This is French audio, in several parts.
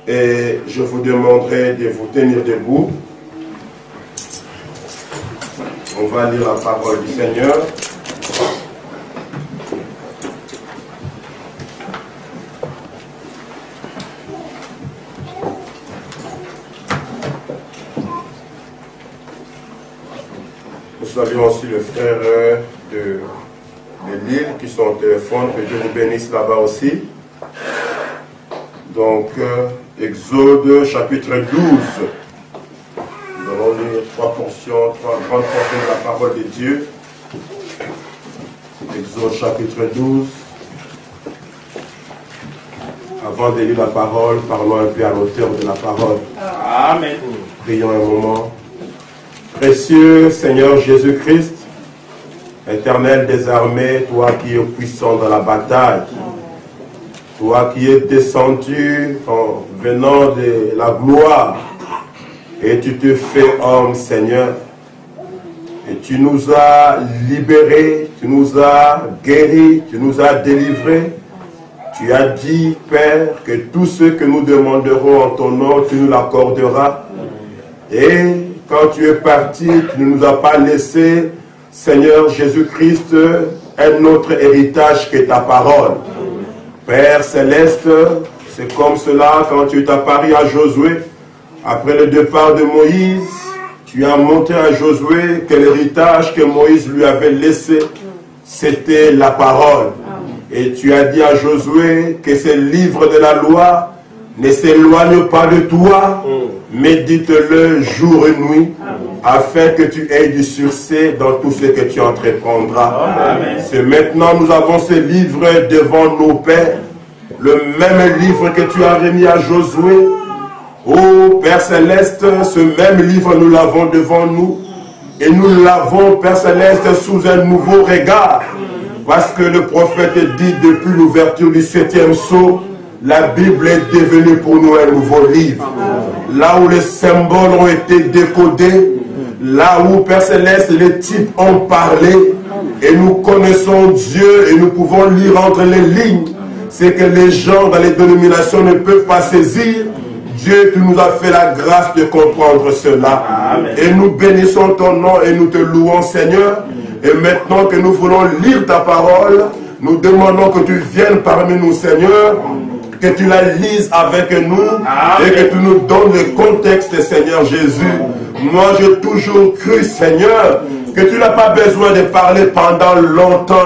Et je vous demanderai de vous tenir debout. On va lire la parole du Seigneur. Nous saluons aussi le frère de Lille qui sont au téléphone, que Dieu vous bénisse là-bas aussi. Donc, Exode chapitre 12. Nous allons lire trois grandes portions de la parole de Dieu. Exode chapitre 12. Avant de lire la parole, parlons un peu à l'auteur de la parole. Amen. Prions un moment. Précieux Seigneur Jésus-Christ, Éternel des armées, toi qui es puissant dans la bataille, toi qui es descendu en venant de la gloire, et tu te fais homme, Seigneur, et tu nous as libérés, tu nous as guéris, tu nous as délivrés. Tu as dit, Père, que tout ce que nous demanderons en ton nom, tu nous l'accorderas. Et quand tu es parti, tu ne nous as pas laissé, Seigneur Jésus-Christ, un autre héritage que ta parole. Père Céleste, c'est comme cela quand tu t'apparais à Josué. Après le départ de Moïse, tu as montré à Josué que l'héritage que Moïse lui avait laissé, c'était la parole. Et tu as dit à Josué que ce livre de la loi ne s'éloigne pas de toi, médite-le jour et nuit, afin que tu aies du succès dans tout ce que tu entreprendras. C'est maintenant nous avons ce livre devant nos pères, le même livre que tu as remis à Josué. Ô Père Céleste, ce même livre nous l'avons devant nous, et nous l'avons, Père Céleste, sous un nouveau regard, parce que le prophète dit depuis l'ouverture du 7e sceau, la Bible est devenue pour nous un nouveau livre. Là où les symboles ont été décodés, là où, Père Céleste, les types ont parlé, et nous connaissons Dieu, et nous pouvons lire entre les lignes, c'est que les gens dans les dénominations ne peuvent pas saisir. Dieu, tu nous as fait la grâce de comprendre cela. Amen. Et nous bénissons ton nom et nous te louons, Seigneur. Et maintenant que nous voulons lire ta parole, nous demandons que tu viennes parmi nous, Seigneur, que tu la lises avec nous. Amen. Et que tu nous donnes le contexte, Seigneur Jésus. Moi, j'ai toujours cru, Seigneur, que tu n'as pas besoin de parler pendant longtemps,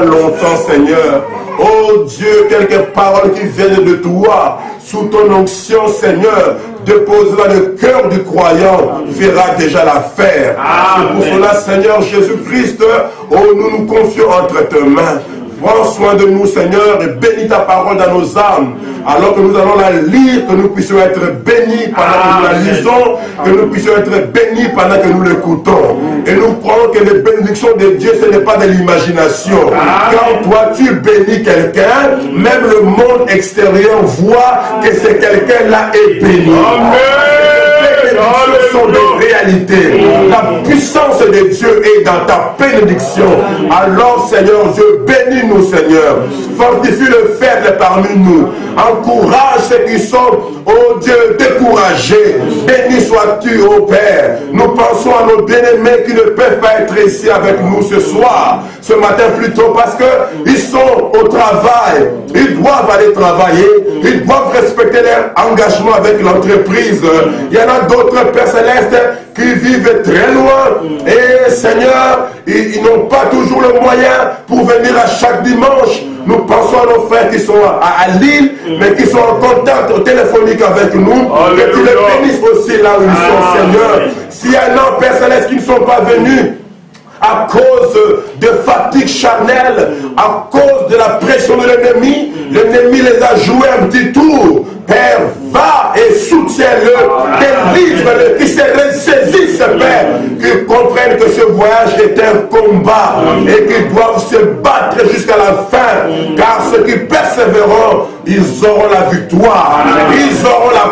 Seigneur. Oh Dieu, quelques paroles qui viennent de toi, sous ton onction, Seigneur, déposée dans le cœur du croyant, fera déjà l'affaire. C'est pour cela, Seigneur Jésus-Christ, oh, nous nous confions entre tes mains. Prends soin de nous, Seigneur, et bénis ta parole dans nos âmes. Alors que nous allons la lire, que nous puissions être bénis pendant que nous la lisons, que nous puissions être bénis pendant que nous l'écoutons. Et nous prenons que les bénédictions de Dieu, ce n'est pas de l'imagination. Quand toi, tu bénis quelqu'un, même le monde extérieur voit que c'est quelqu'un-là est béni. Ce sont des réalités. La puissance de Dieu est dans ta bénédiction. Alors, Seigneur Dieu, bénis-nous, Seigneur. Fortifie le faible parmi nous. Encourage ceux qui sont, oh Dieu, découragés. Béni sois-tu, oh Père. Nous pensons à nos bien-aimés qui ne peuvent pas être ici avec nous ce soir, ce matin plutôt, parce qu'ils sont au travail. Ils doivent aller travailler. Ils doivent respecter leur engagement avec l'entreprise. Il y en a d'autres, Père Céleste, qui vivent très loin. Et Seigneur, ils n'ont pas toujours le moyen pour venir à chaque dimanche. Nous pensons à nos frères qui sont à Lille, mais qui sont en contact téléphonique avec nous. Que tu les bénisses aussi là où ils sont, Seigneur. S'il y a un an, Père Céleste, qui ne sont pas venus à cause de fatigue charnelle, à cause de la pression de l'ennemi, l'ennemi les a joués un petit tour. Père, va et soutiens-le, délivre-le, qui se ressaisissent, Père, qu'ils comprennent que ce voyage est un combat et qu'ils doivent se battre jusqu'à la fin, car ceux qui persévéreront, ils auront la victoire, ils auront la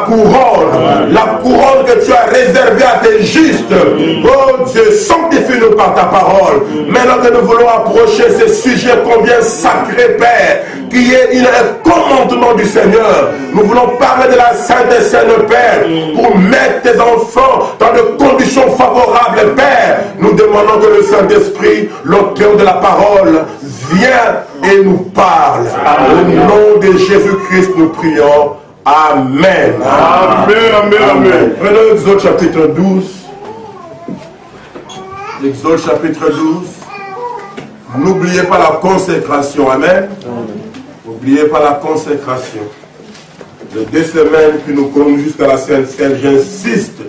la couronne que tu as réservée à tes justes. Oh Dieu, sanctifie-nous par ta parole. Maintenant que nous voulons approcher ce sujet combien sacré, Père, qui est un commandement du Seigneur. Nous voulons parler de la Sainte et Sainte, Père, pour mettre tes enfants dans de conditions favorables, Père. Nous demandons que le Saint-Esprit, l'auteur de la parole, vienne et nous parle. Au nom de Jésus-Christ, nous prions. Amen. Amen, amen, amen. Prenons Exode chapitre 12. Exode chapitre 12. N'oubliez pas la consécration. Amen. N'oubliez pas la consécration. Les 2 semaines qui nous conduisent jusqu'à la Sainte Seine, j'insiste.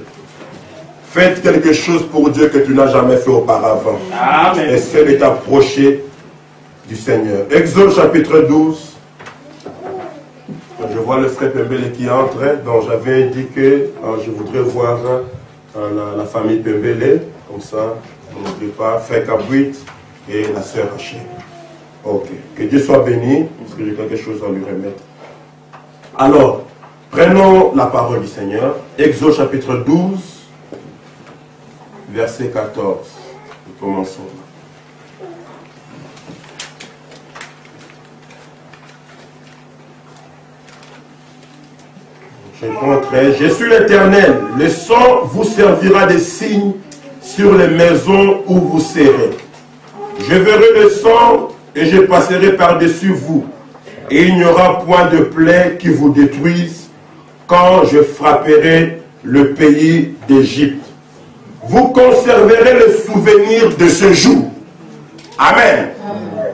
Faites quelque chose pour Dieu que tu n'as jamais fait auparavant. Amen. Essaie de t'approcher du Seigneur. Exode chapitre 12. Je vois le frère Pembele qui entre, donc j'avais dit que je voudrais voir la famille Pembele, comme ça, on n'oublie pas, frère Kabouit et la sœur Rachel. Ok, que Dieu soit béni, parce que j'ai quelque chose à lui remettre. Alors, prenons la parole du Seigneur, Exode chapitre 12, verset 14. Nous commençons. Je suis l'Éternel. Le sang vous servira de signe sur les maisons où vous serez. Je verrai le sang et je passerai par-dessus vous. Et il n'y aura point de plaie qui vous détruise quand je frapperai le pays d'Égypte. Vous conserverez le souvenir de ce jour. Amen.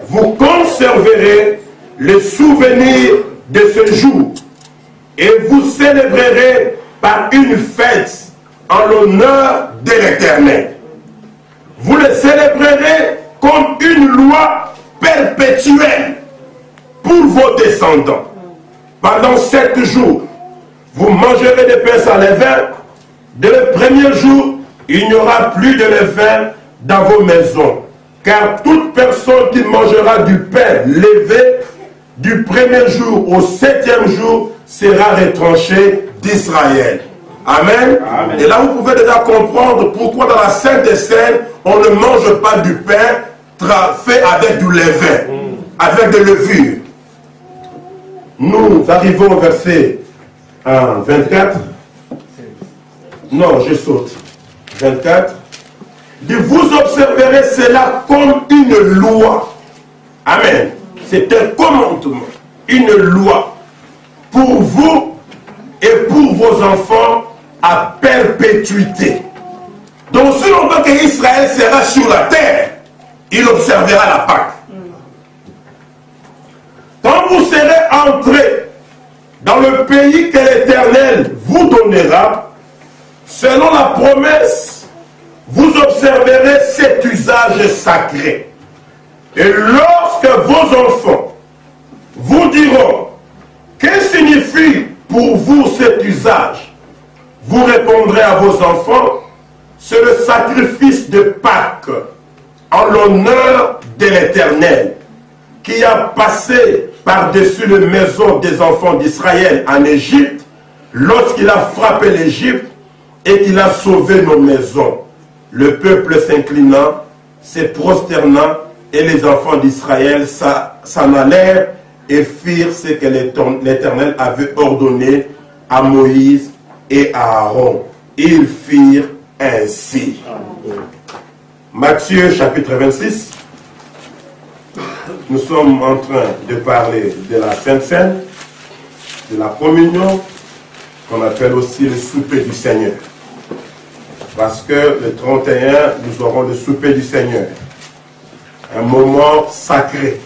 Vous conserverez le souvenir de ce jour. Et vous célébrerez par une fête en l'honneur de l'Éternel. Vous le célébrerez comme une loi perpétuelle pour vos descendants. Pendant 7 jours, vous mangerez des pains sans levain. Dès le premier jour, il n'y aura plus de levain dans vos maisons. Car toute personne qui mangera du pain levé du premier jour au 7e jour sera retranché d'Israël. Amen. Amen. Et là, vous pouvez déjà comprendre pourquoi dans la Sainte des Saintes, on ne mange pas du pain fait avec du levain, avec de levure. Nous arrivons au verset 24. Non, je saute. 24. Vous observerez cela comme une loi. Amen. C'est un commandement, une loi pour vous et pour vos enfants à perpétuité. Donc, si longtemps qu'Israël sera sur la terre, il observera la Pâque. Quand vous serez entrés dans le pays que l'Éternel vous donnera, selon la promesse, vous observerez cet usage sacré. Et lorsque vos enfants vous diront, que signifie pour vous cet usage? Vous répondrez à vos enfants, c'est le sacrifice de Pâques en l'honneur de l'Éternel qui a passé par-dessus les maisons des enfants d'Israël en Égypte lorsqu'il a frappé l'Égypte et qu'il a sauvé nos maisons. Le peuple s'inclinant, se prosternant et les enfants d'Israël s'en allèrent et firent ce que l'Éternel avait ordonné à Moïse et à Aaron. Ils firent ainsi. Matthieu chapitre 26. Nous sommes en train de parler de la Sainte Seine, de la communion, qu'on appelle aussi le souper du Seigneur. Parce que le 31, nous aurons le souper du Seigneur. Un moment sacré.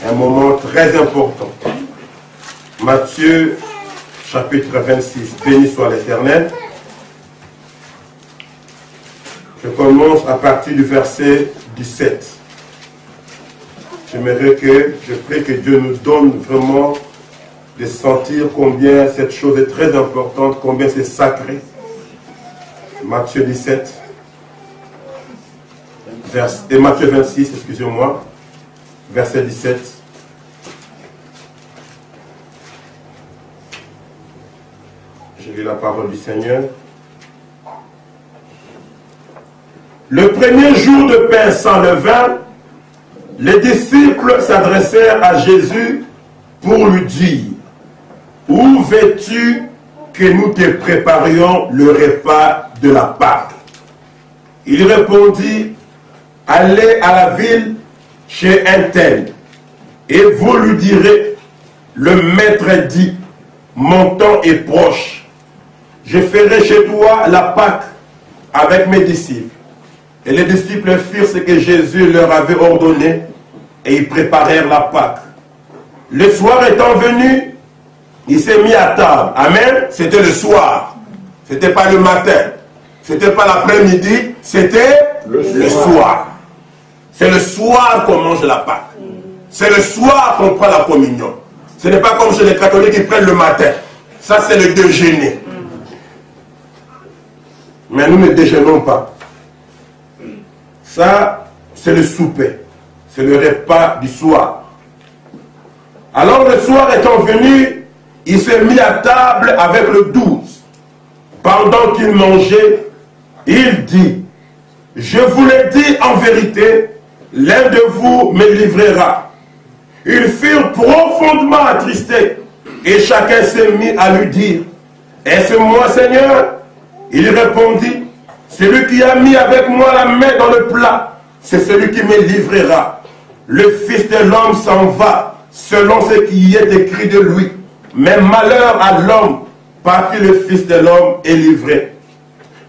Un moment très important. Matthieu chapitre 26. Béni soit l'Éternel. Je commence à partir du verset 17. J'aimerais que, je prie que Dieu nous donne vraiment de sentir combien cette chose est très importante, combien c'est sacré. Matthieu 17, et Matthieu 26, excusez-moi, verset 17. Je lis la parole du Seigneur. Le premier jour de pain sans levain, les disciples s'adressèrent à Jésus pour lui dire: où veux-tu que nous te préparions le repas de la Pâque? Il répondit: allez à la ville chez un tel, et vous lui direz: le maître dit, mon temps est proche. Je ferai chez toi la Pâque avec mes disciples. Et les disciples firent ce que Jésus leur avait ordonné, et ils préparèrent la Pâque. Le soir étant venu, il s'est mis à table. Amen. C'était le soir. C'était pas le matin. C'était pas l'après-midi. C'était le soir. C'est le soir qu'on mange la Pâque. C'est le soir qu'on prend la communion. Ce n'est pas comme chez les catholiques qui prennent le matin. Ça, c'est le déjeuner. Mais nous ne déjeunons pas. Ça, c'est le souper. C'est le repas du soir. Alors, le soir étant venu, il s'est mis à table avec le 12. Pendant qu'il mangeait, il dit: je vous l'ai dit en vérité, l'un de vous me livrera. Ils furent profondément attristés, et chacun s'est mis à lui dire: est-ce moi, Seigneur? Il répondit: celui qui a mis avec moi la main dans le plat, c'est celui qui me livrera. Le Fils de l'homme s'en va, selon ce qui est écrit de lui. Mais malheur à l'homme par qui le Fils de l'homme est livré.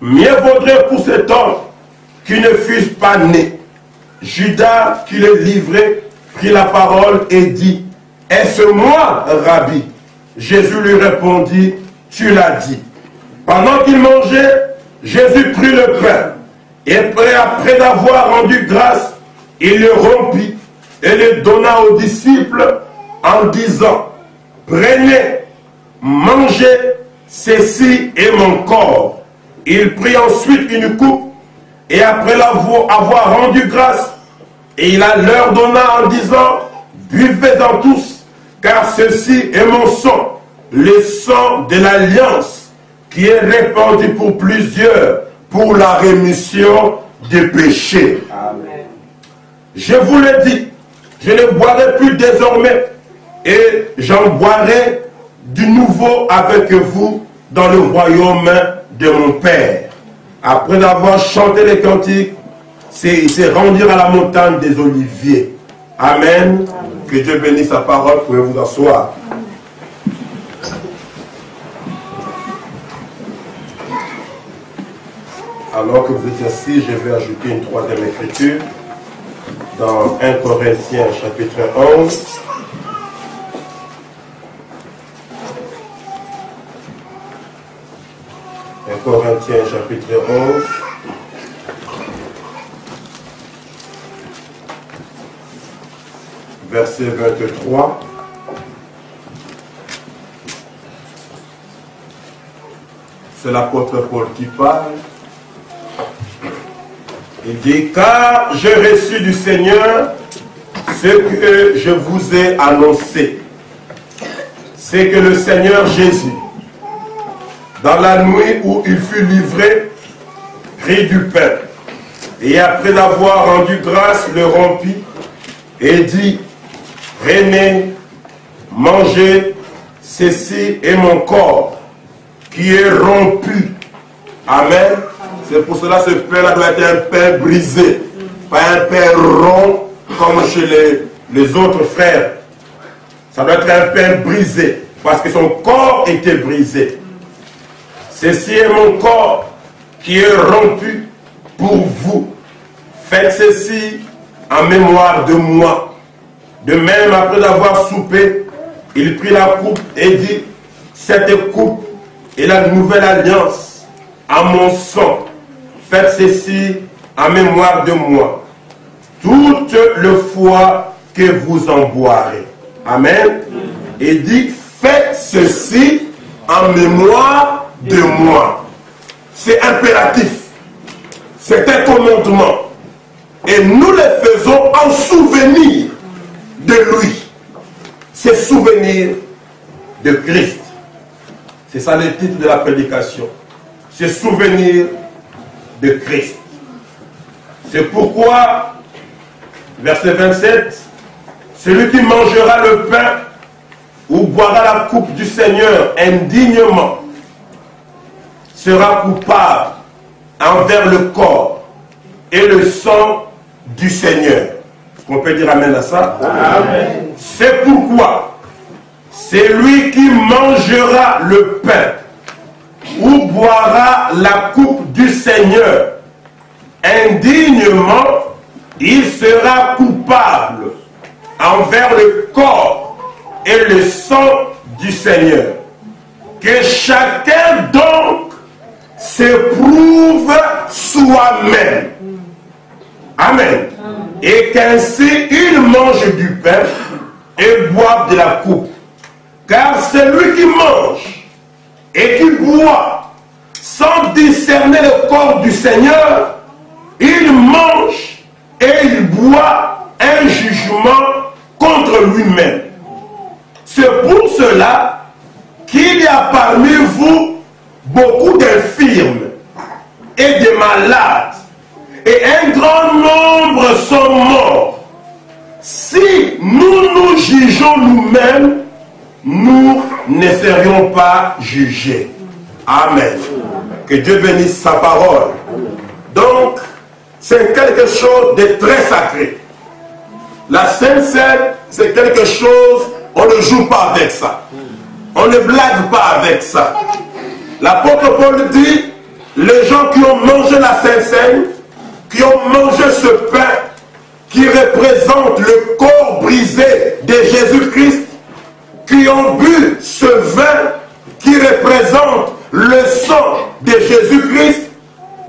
Mieux vaudrait pour cet homme qu'il ne fût pas né. Judas, qui le livrait, prit la parole et dit: est-ce moi, Rabbi? Jésus lui répondit: tu l'as dit. Pendant qu'il mangeait, Jésus prit le pain, et après avoir rendu grâce, il le rompit et le donna aux disciples en disant: prenez, mangez, ceci est mon corps. Il prit ensuite une coupe, et après avoir rendu grâce, et il leur donna en disant: buvez-en tous, car ceci est mon sang, le sang de l'alliance, qui est répandu pour plusieurs, pour la rémission des péchés. Amen. Je vous l'ai dit, je ne boirai plus désormais, et j'en boirai du nouveau avec vous dans le royaume de mon Père. Après avoir chanté les cantiques, il s'est rendu à la montagne des Oliviers. Amen. Amen. Que Dieu bénisse sa parole. Vous pouvez vous asseoir. Alors que vous êtes assis, je vais ajouter une troisième écriture dans 1 Corinthiens chapitre 11. Corinthiens chapitre 11. Verset 23. C'est l'apôtre Paul qui parle. Il dit: car j'ai reçu du Seigneur ce que je vous ai annoncé. C'est que le Seigneur Jésus, dans la nuit où il fut livré, prit du pain, et après avoir rendu grâce, le rompit, et dit: prenez, mangez, ceci est mon corps, qui est rompu. Amen. C'est pour cela que ce pain-là doit être un pain brisé, pas un pain rond comme chez les autres frères. Ça doit être un pain brisé, parce que son corps était brisé. Ceci est mon corps qui est rompu pour vous. Faites ceci en mémoire de moi. De même, après avoir soupé, il prit la coupe et dit: cette coupe est la nouvelle alliance à mon sang. Faites ceci en mémoire de moi, toute le fois que vous en boirez. Amen. Et dit: faites ceci en mémoire de moi. C'est impératif. C'est un commandement. Et nous le faisons en souvenir de lui. C'est souvenir de Christ. C'est ça le titre de la prédication. Se souvenir de Christ. C'est pourquoi, verset 27, celui qui mangera le pain ou boira la coupe du Seigneur indignement sera coupable envers le corps et le sang du Seigneur. On peut dire amen à ça? Amen. C'est pourquoi celui qui mangera le pain ou boira la coupe du Seigneur indignement, il sera coupable envers le corps et le sang du Seigneur. Que chacun donc s'éprouve soi-même. Amen. Et qu'ainsi il mange du pain et boive de la coupe. Car celui qui mange et qui boit sans discerner le corps du Seigneur, il mange et il boit un jugement contre lui-même. C'est pour cela qu'il y a parmi vous beaucoup d'infirmes et de malades, et un grand nombre sont morts. Si nous jugeons nous-mêmes, nous ne serions pas jugés. Amen. Que Dieu bénisse sa parole. Donc, c'est quelque chose de très sacré. La Sainte Seine, c'est quelque chose, on ne joue pas avec ça. On ne blague pas avec ça. L'apôtre Paul dit, les gens qui ont mangé la Sainte Seine, qui ont mangé ce pain qui représente le corps brisé de Jésus-Christ, qui ont bu ce vin qui représente le sang de Jésus-Christ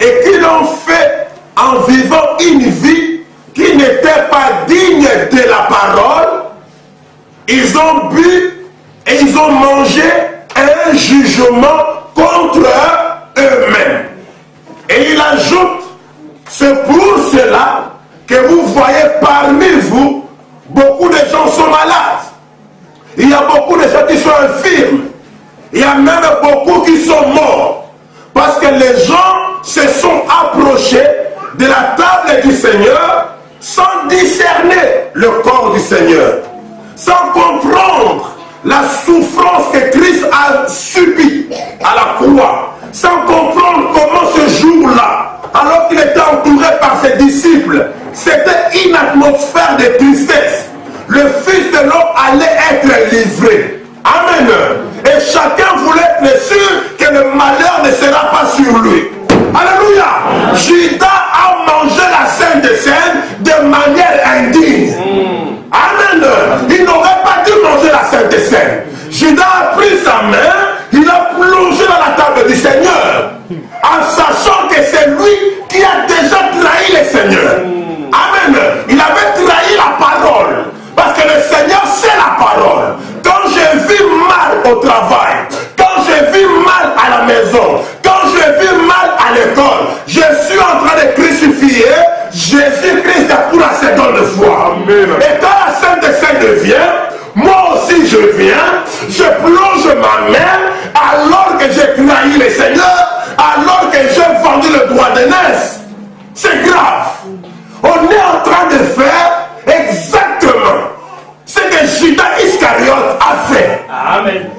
et qui l'ont fait en vivant une vie qui n'était pas digne de la parole, ils ont bu et ils ont mangé un jugement contre eux-mêmes. Et il ajoute, c'est pour cela que vous voyez parmi vous, beaucoup de gens sont malades. Il y a beaucoup de gens qui sont infirmes. Il y a même beaucoup qui sont morts. Parce que les gens se sont approchés de la table du Seigneur sans discerner le corps du Seigneur. Sans comprendre la souffrance que Christ a subie à la croix. Sans comprendre comment ce jour-là, alors qu'il était entouré par ses disciples, c'était une atmosphère de tristesse. Le Fils de l'homme allait être livré. Amen. Et chacun voulait être sûr que le malheur ne sera pas sur lui. Alléluia. Judas a mangé la Sainte Seine de manière indigne. Amen. Il n'aurait pas dû manger la Sainte Seine. Judas a pris sa main, il a plongé dans la table du Seigneur, en sachant que c'est lui qui a déjà trahi le Seigneur. Amen. Il avait trahi la parole. Parce que le Seigneur, c'est la parole. Quand je vis mal au travail, quand je vis mal à la maison, quand je vis mal à l'école, je suis en train de crucifier Jésus-Christ pour la seconde fois. Amen. Et quand la Sainte Seine vient, moi aussi je viens, je plonge ma main alors que j'ai trahi le Seigneur, alors que j'ai vendu le droit d'aînesse. C'est grave. On est en train de faire exactement ce que Judas Iscariote a fait. Amen.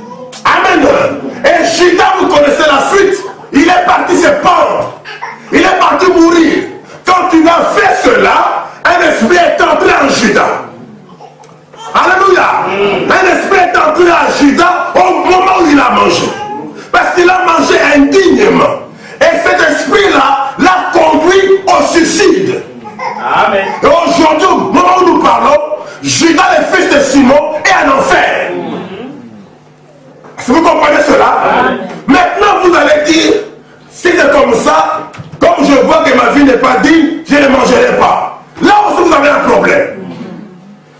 Amen. Et Judas, vous connaissez la suite. Il est parti se pendre. Il est parti mourir. Quand il a fait cela, un esprit est entré en Judas. Alléluia. Un esprit est entré en Judas au moment où il a mangé. Parce qu'il a mangé indignement. Et cet esprit-là l'a conduit au suicide. Amen. Et aujourd'hui, au moment où nous parlons, Judas, le fils de Simon, est en enfer. Est-ce que vous comprenez cela? Amen. Maintenant, vous allez dire, si c'est comme ça, comme je vois que ma vie n'est pas digne, je ne mangerai pas. Là aussi, vous avez un problème.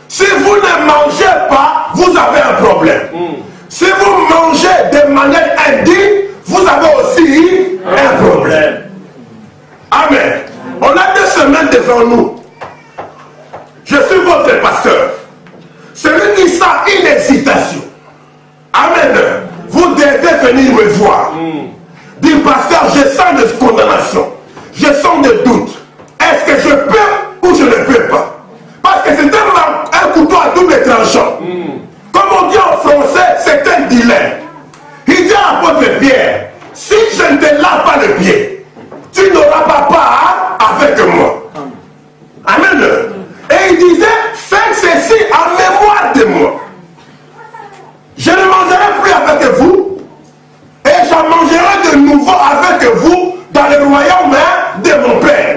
Si vous ne mangez pas, vous avez un problème. Si vous mangez de manière indigne, vous avez aussi un problème. Amen. On a 2 semaines devant nous. Je suis votre pasteur. Celui qui sent une hésitation, amen, vous devez venir me voir. Dire, pasteur, je sens des condamnations. Je sens des doutes. Est-ce que je peux ou je ne peux pas? Parce que c'est un couteau à double tranchant. Comme on dit en français, c'est un dilemme. Il dit à l'apôtre Pierre, si je ne te lave pas le pied, tu n'auras pas part avec moi. Amen. Et il disait, faites ceci en mémoire de moi. Je ne mangerai plus avec vous, et j'en mangerai de nouveau avec vous dans le royaume de mon Père.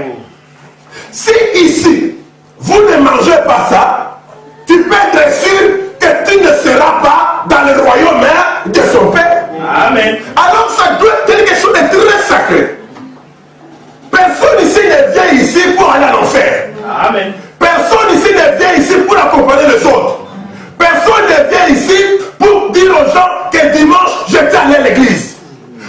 Si ici, vous ne mangez pas ça, tu peux être sûr que tu ne seras pas dans le royaume de son Père. Amen. Alors ça doit être quelque chose de très sacré. Personne ici ne vient ici pour aller à l'enfer. Amen. Personne ici ne vient ici pour accompagner les autres. Personne ne vient ici pour dire aux gens que dimanche, je vais aller à l'église.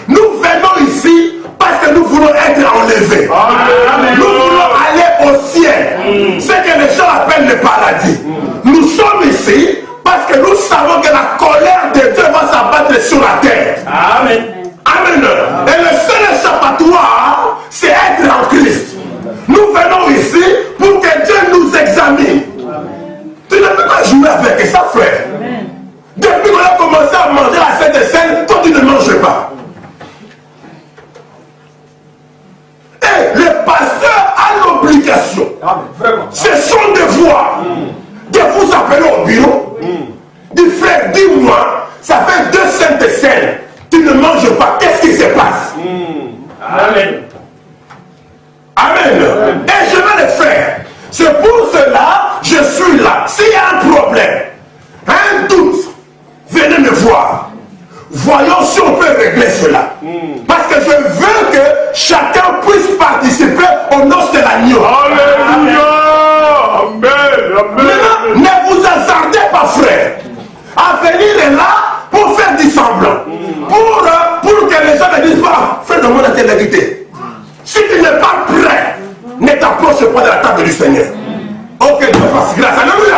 Nous venons ici parce que nous voulons être enlevés. Amen. Nous voulons aller au ciel. Ce que les gens appellent le paradis. Nous sommes ici parce que nous savons que la colère de Dieu va s'abattre sur la terre. Amen. Amen. Et le seul échappatoire, c'est être en Christ. Nous venons ici pour que Dieu nous examine. Tu ne peux pas jouer avec ça, frère. Depuis qu'on a commencé à manger la Sainte Seine, toi tu ne manges pas. Et le pasteur a l'obligation, c'est son devoir, de vous appeler au bureau. Du frère, dis-moi, ça fait 2 Saintes Seines, tu ne manges pas, qu'est-ce qui se passe? Amen. Amen. Et je vais le faire. C'est pour cela je suis là. S'il y a un problème, un doute, venez me voir. Voyons si on peut régler cela. Parce que je veux que chacun puisse participer aux noces de l'agneau. Alléluia. Amen. Maintenant, ne vous hasardez pas, frère, à venir là pour faire du semblant. Pour que les gens ne disent pas, frère, demande la vérité. Si tu n'es pas prêt, ne t'approche pas de la table du Seigneur. Ok, Dieu fasse grâce. Alléluia.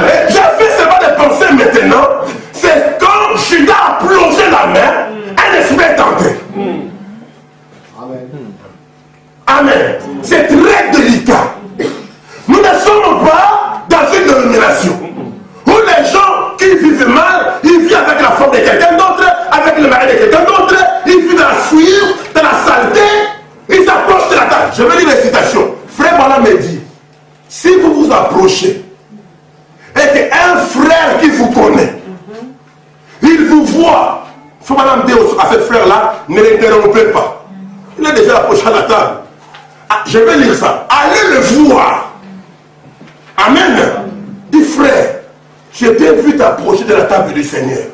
Et j'ai fait seulement de penser maintenant, c'est quand Judas a plongé la main, un esprit tenté. Amen. C'est très délicat. Nous ne sommes pas dans une domination où les gens qui vivent mal, ils vivent avec la forme de quelqu'un d'autre, avec le mari de quelqu'un d'autre, ils vivent dans la souillure, dans la saleté, ils s'approchent de la table. Je vais lire les citations. Frère Bala me dit, si vous vous approchez et qu'un frère qui vous connaît, il vous voit, il faut Bala me dire à ce frère-là, ne l'interrompez pas. Il est déjà approché à la table. Ah, je vais lire ça. Allez le voir. Amen. Dis frère, j'ai bien vu t'approcher de la table du Seigneur.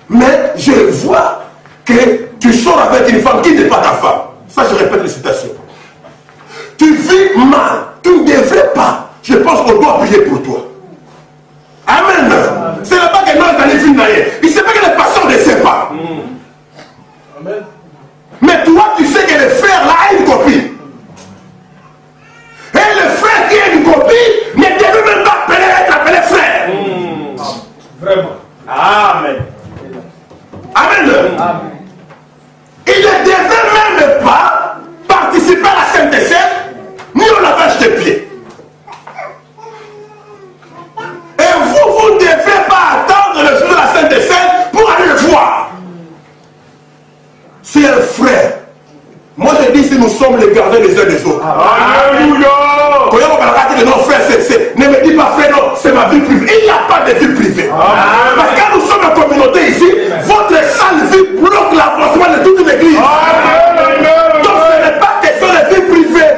Mais je vois que tu sors avec une femme qui n'est pas ta femme. Ça, je répète les citations. Tu vis mal. Tu ne devrais pas. Je pense qu'on doit prier pour toi. Amen. C'est là-bas que nous avons fait. Il ne sait pas que les pasteurs ne savent pas. Amen. Mais toi, tu sais que le frère là a une copine. Et le frère qui a une copine ne devait même pas être appelé frère. Vraiment. Amen. Amen. Amen. Il ne devait même pas participer à la Sainte Seine, ni au lavage de pieds. Et vous ne devez pas attendre le jour de la Sainte Seine pour aller le voir. C'est un frère. Moi je dis si nous sommes les gardiens les uns des autres. Alléluia. Quand on va dire non frère, ne me dis pas frère, non, c'est ma vie privée. Il n'y a pas de vie privée. Amen. Parce que quand nous sommes en communauté ici, votre sale vie bloque l'avancement de toute l'église. Donc ce n'est pas question de vie privée.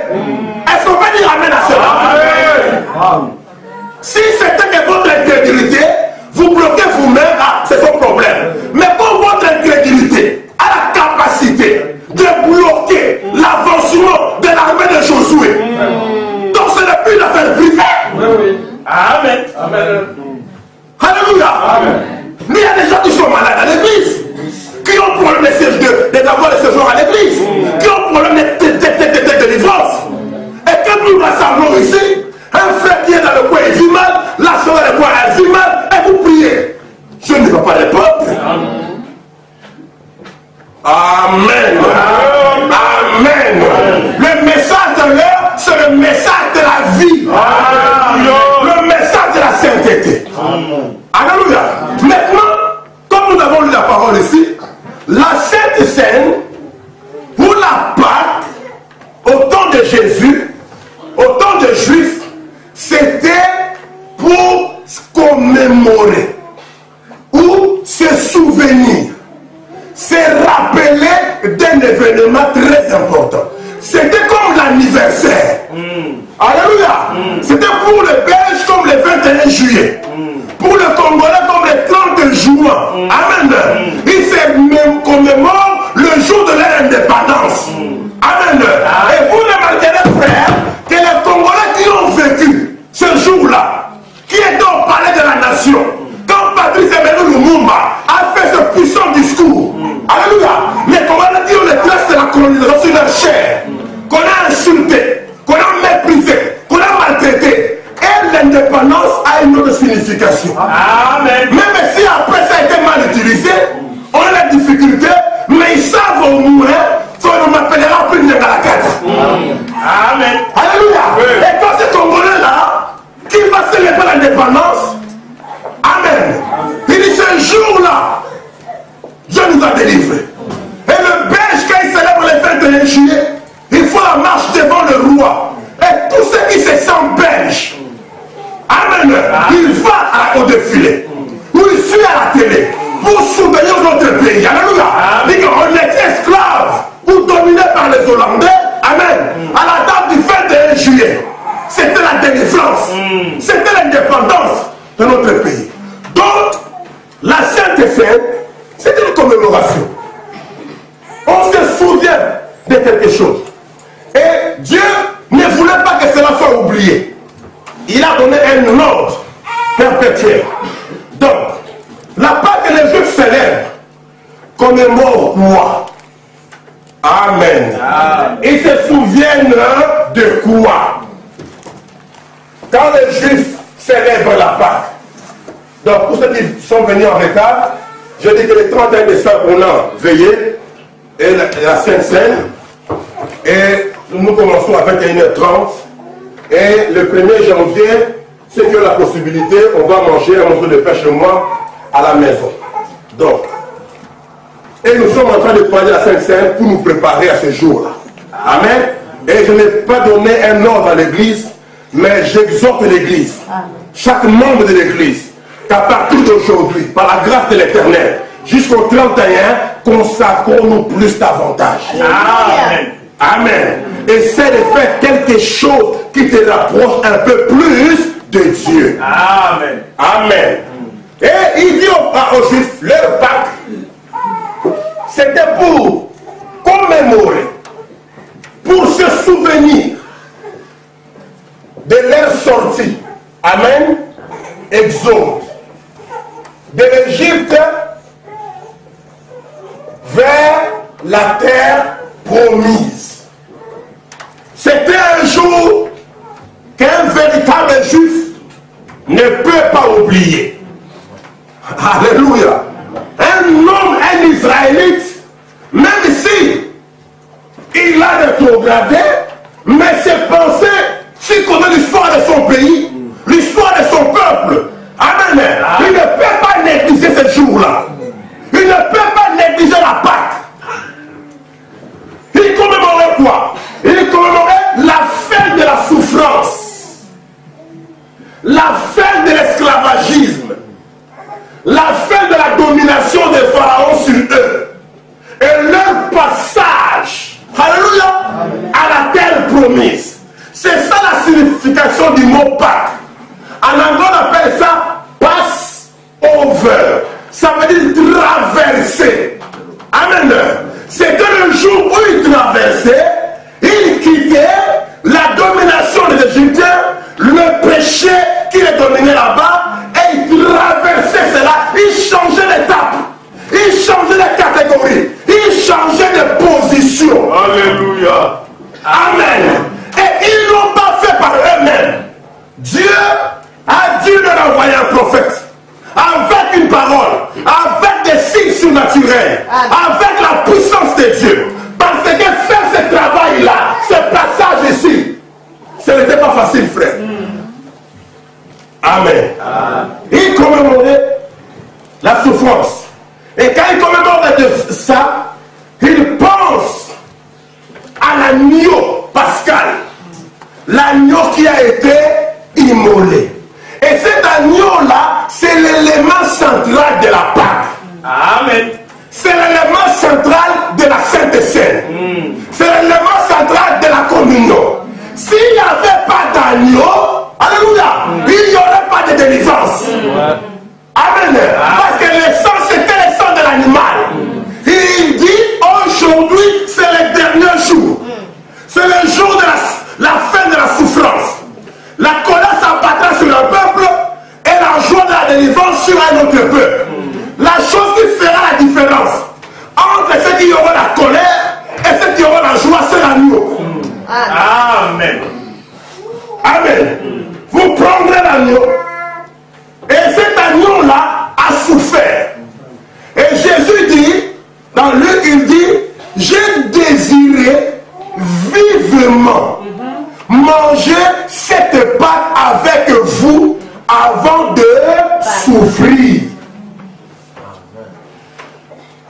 Est-ce qu'on peut dire amen à cela? Amen. Si c'était que votre incrédulité, vous bloquez vous-même, c'est son problème. Mais quand votre incrédulité a la capacité de bloquer l'avancement de l'armée de Josué, donc ce n'est plus une affaire privée. Amen. Amen. Alléluia. Amen. Mais il y a des gens qui sont malades à l'église. Amen. Amen. Le message de l'heure, c'est le message de la vie. Le message de la sainteté. Alléluia. Maintenant, comme nous avons lu la parole ici, la Sainte Seine, pour la Pâque, au temps de Jésus, au temps des Juifs, c'était pour commémorer ou se souvenir, se rappeler d'un événement très important. C'était comme l'anniversaire. Alléluia. C'était pour les Belges comme le 21 juillet. Pour les Congolais comme le 30 juin. Amen. Ils se commémorent le jour de leur indépendance. Amen. Et vous remarquerez, frère, que les Congolais qui ont vécu ce jour-là, qui étaient au palais de la nation, quand Patrice Emery Lumumba a fait ce puissant discours, alléluia, les Congolais qui ont les traces de la colonisation sur leur chair, qu'on a insulté, qu'on a méprisé, qu'on a maltraité, et l'indépendance a une autre signification. Amen. Même si après ça a été mal utilisé, on a la difficulté, mais ils savent au moins qu'on ne m'appellera plus Nyangalakata. Amen. Alléluia. Et quand ce Congolais-là, qui va célébrer l'indépendance, amen, il dit ce jour-là, Dieu nous a délivrés. Et le Belge, quand il célèbre le 21 juillet, il faut la marche devant le roi. Et tous ceux qui se sentent belges, amen, il va au défilé, ou il suit à la télé, pour soutenir notre pays. Alléluia. Il dit qu'on est esclaves ou dominés par les Hollandais. Amen. À la date du 21 juillet, c'était la délivrance, c'était l'indépendance de notre pays. Donc, la Sainte Seine, c'est une commémoration. On se souvient de quelque chose. Et Dieu ne voulait pas que cela soit oublié. Il a donné un ordre perpétuel. Donc, la Pâque que les Juifs célèbrent commémore quoi? Amen. Ils se souviennent de quoi? Quand les Juifs célèbrent la Pâque. Donc, pour ceux qui sont venus en retard, je dis que le 31 décembre, on a veillé et la Sainte Seine. Et nous commençons à 21h30. Et le 1er janvier, c'est que la possibilité, on va manger un morceau de pain chez moi à la maison. Donc, et nous sommes en train de parler la Sainte Seine pour nous préparer à ce jour-là. Amen. Et je n'ai pas donné un ordre à l'église, mais j'exhorte l'église, chaque membre de l'église, qu'à partir d'aujourd'hui, par la grâce de l'Éternel, jusqu'au 31, consacrons-nous plus davantage. Amen. Amen. Essaie de faire quelque chose qui te rapproche un peu plus de Dieu. Amen. Amen. Et il dit aux Juifs, leur Pâque, c'était pour commémorer, pour se souvenir de leur sortie. Amen. Exode. De l'Égypte vers la terre promise. C'était un jour qu'un véritable juif ne peut pas oublier. Alléluia. Un homme, un Israélite, même si il a rétrogradé, mais ses pensées, s'il connaît l'histoire de son pays, l'histoire de son peuple, amen, il ne peut pas négliger ce jour-là. Il ne peut pas négliger la Pâque. Il commémorait quoi? Il commémorait la fin de la souffrance, la fin de l'esclavagisme, la fin de la domination des pharaons sur eux et leur passage, alléluia, à la terre promise. C'est ça la signification du mot Pâques. En anglais on appelle ça Passover. Ça veut dire traverser. Amen. C'est que le jour où il traversait, il quittait la domination des Égyptiens, le péché qui les dominait là-bas, et il traversait cela. Il changeait d'étape, il changeait de catégorie, il changeait de position. Alléluia. Amen. Et ils ne l'ont pas fait par eux-mêmes. Dieu a dû leur envoyer un prophète avec une parole, avec des signes surnaturels, avec la la puissance de Dieu. Parce que faire ce travail-là, ce passage ici, ce n'était pas facile, frère. Amen. Il commémorait la souffrance. Et quand il commémore de ça, il pense à l'agneau pascal. L'agneau qui a été immolé. Et cet agneau-là, c'est l'élément central de la Pâque. Amen. C'est l'élément central de la Sainte Seine. C'est l'élément central de la communion. S'il n'y avait pas d'agneau, alléluia, il n'y aurait pas de délivrance. Amen. Parce que le sang, c'était le sang de l'animal. Il dit, aujourd'hui, c'est le dernier jour. C'est le jour de la fin de la souffrance. La colère s'abattra sur le peuple et la joie de la délivrance sur un autre peuple. La chose qui fera la différence entre ceux qui auront la colère et ceux qui auront la joie, c'est l'agneau. Amen. Amen. Vous prendrez l'agneau. Et cet agneau-là a souffert. Et Jésus dit, dans Luc, il dit, j'ai désiré vivement manger cette pâte avec vous avant de souffrir.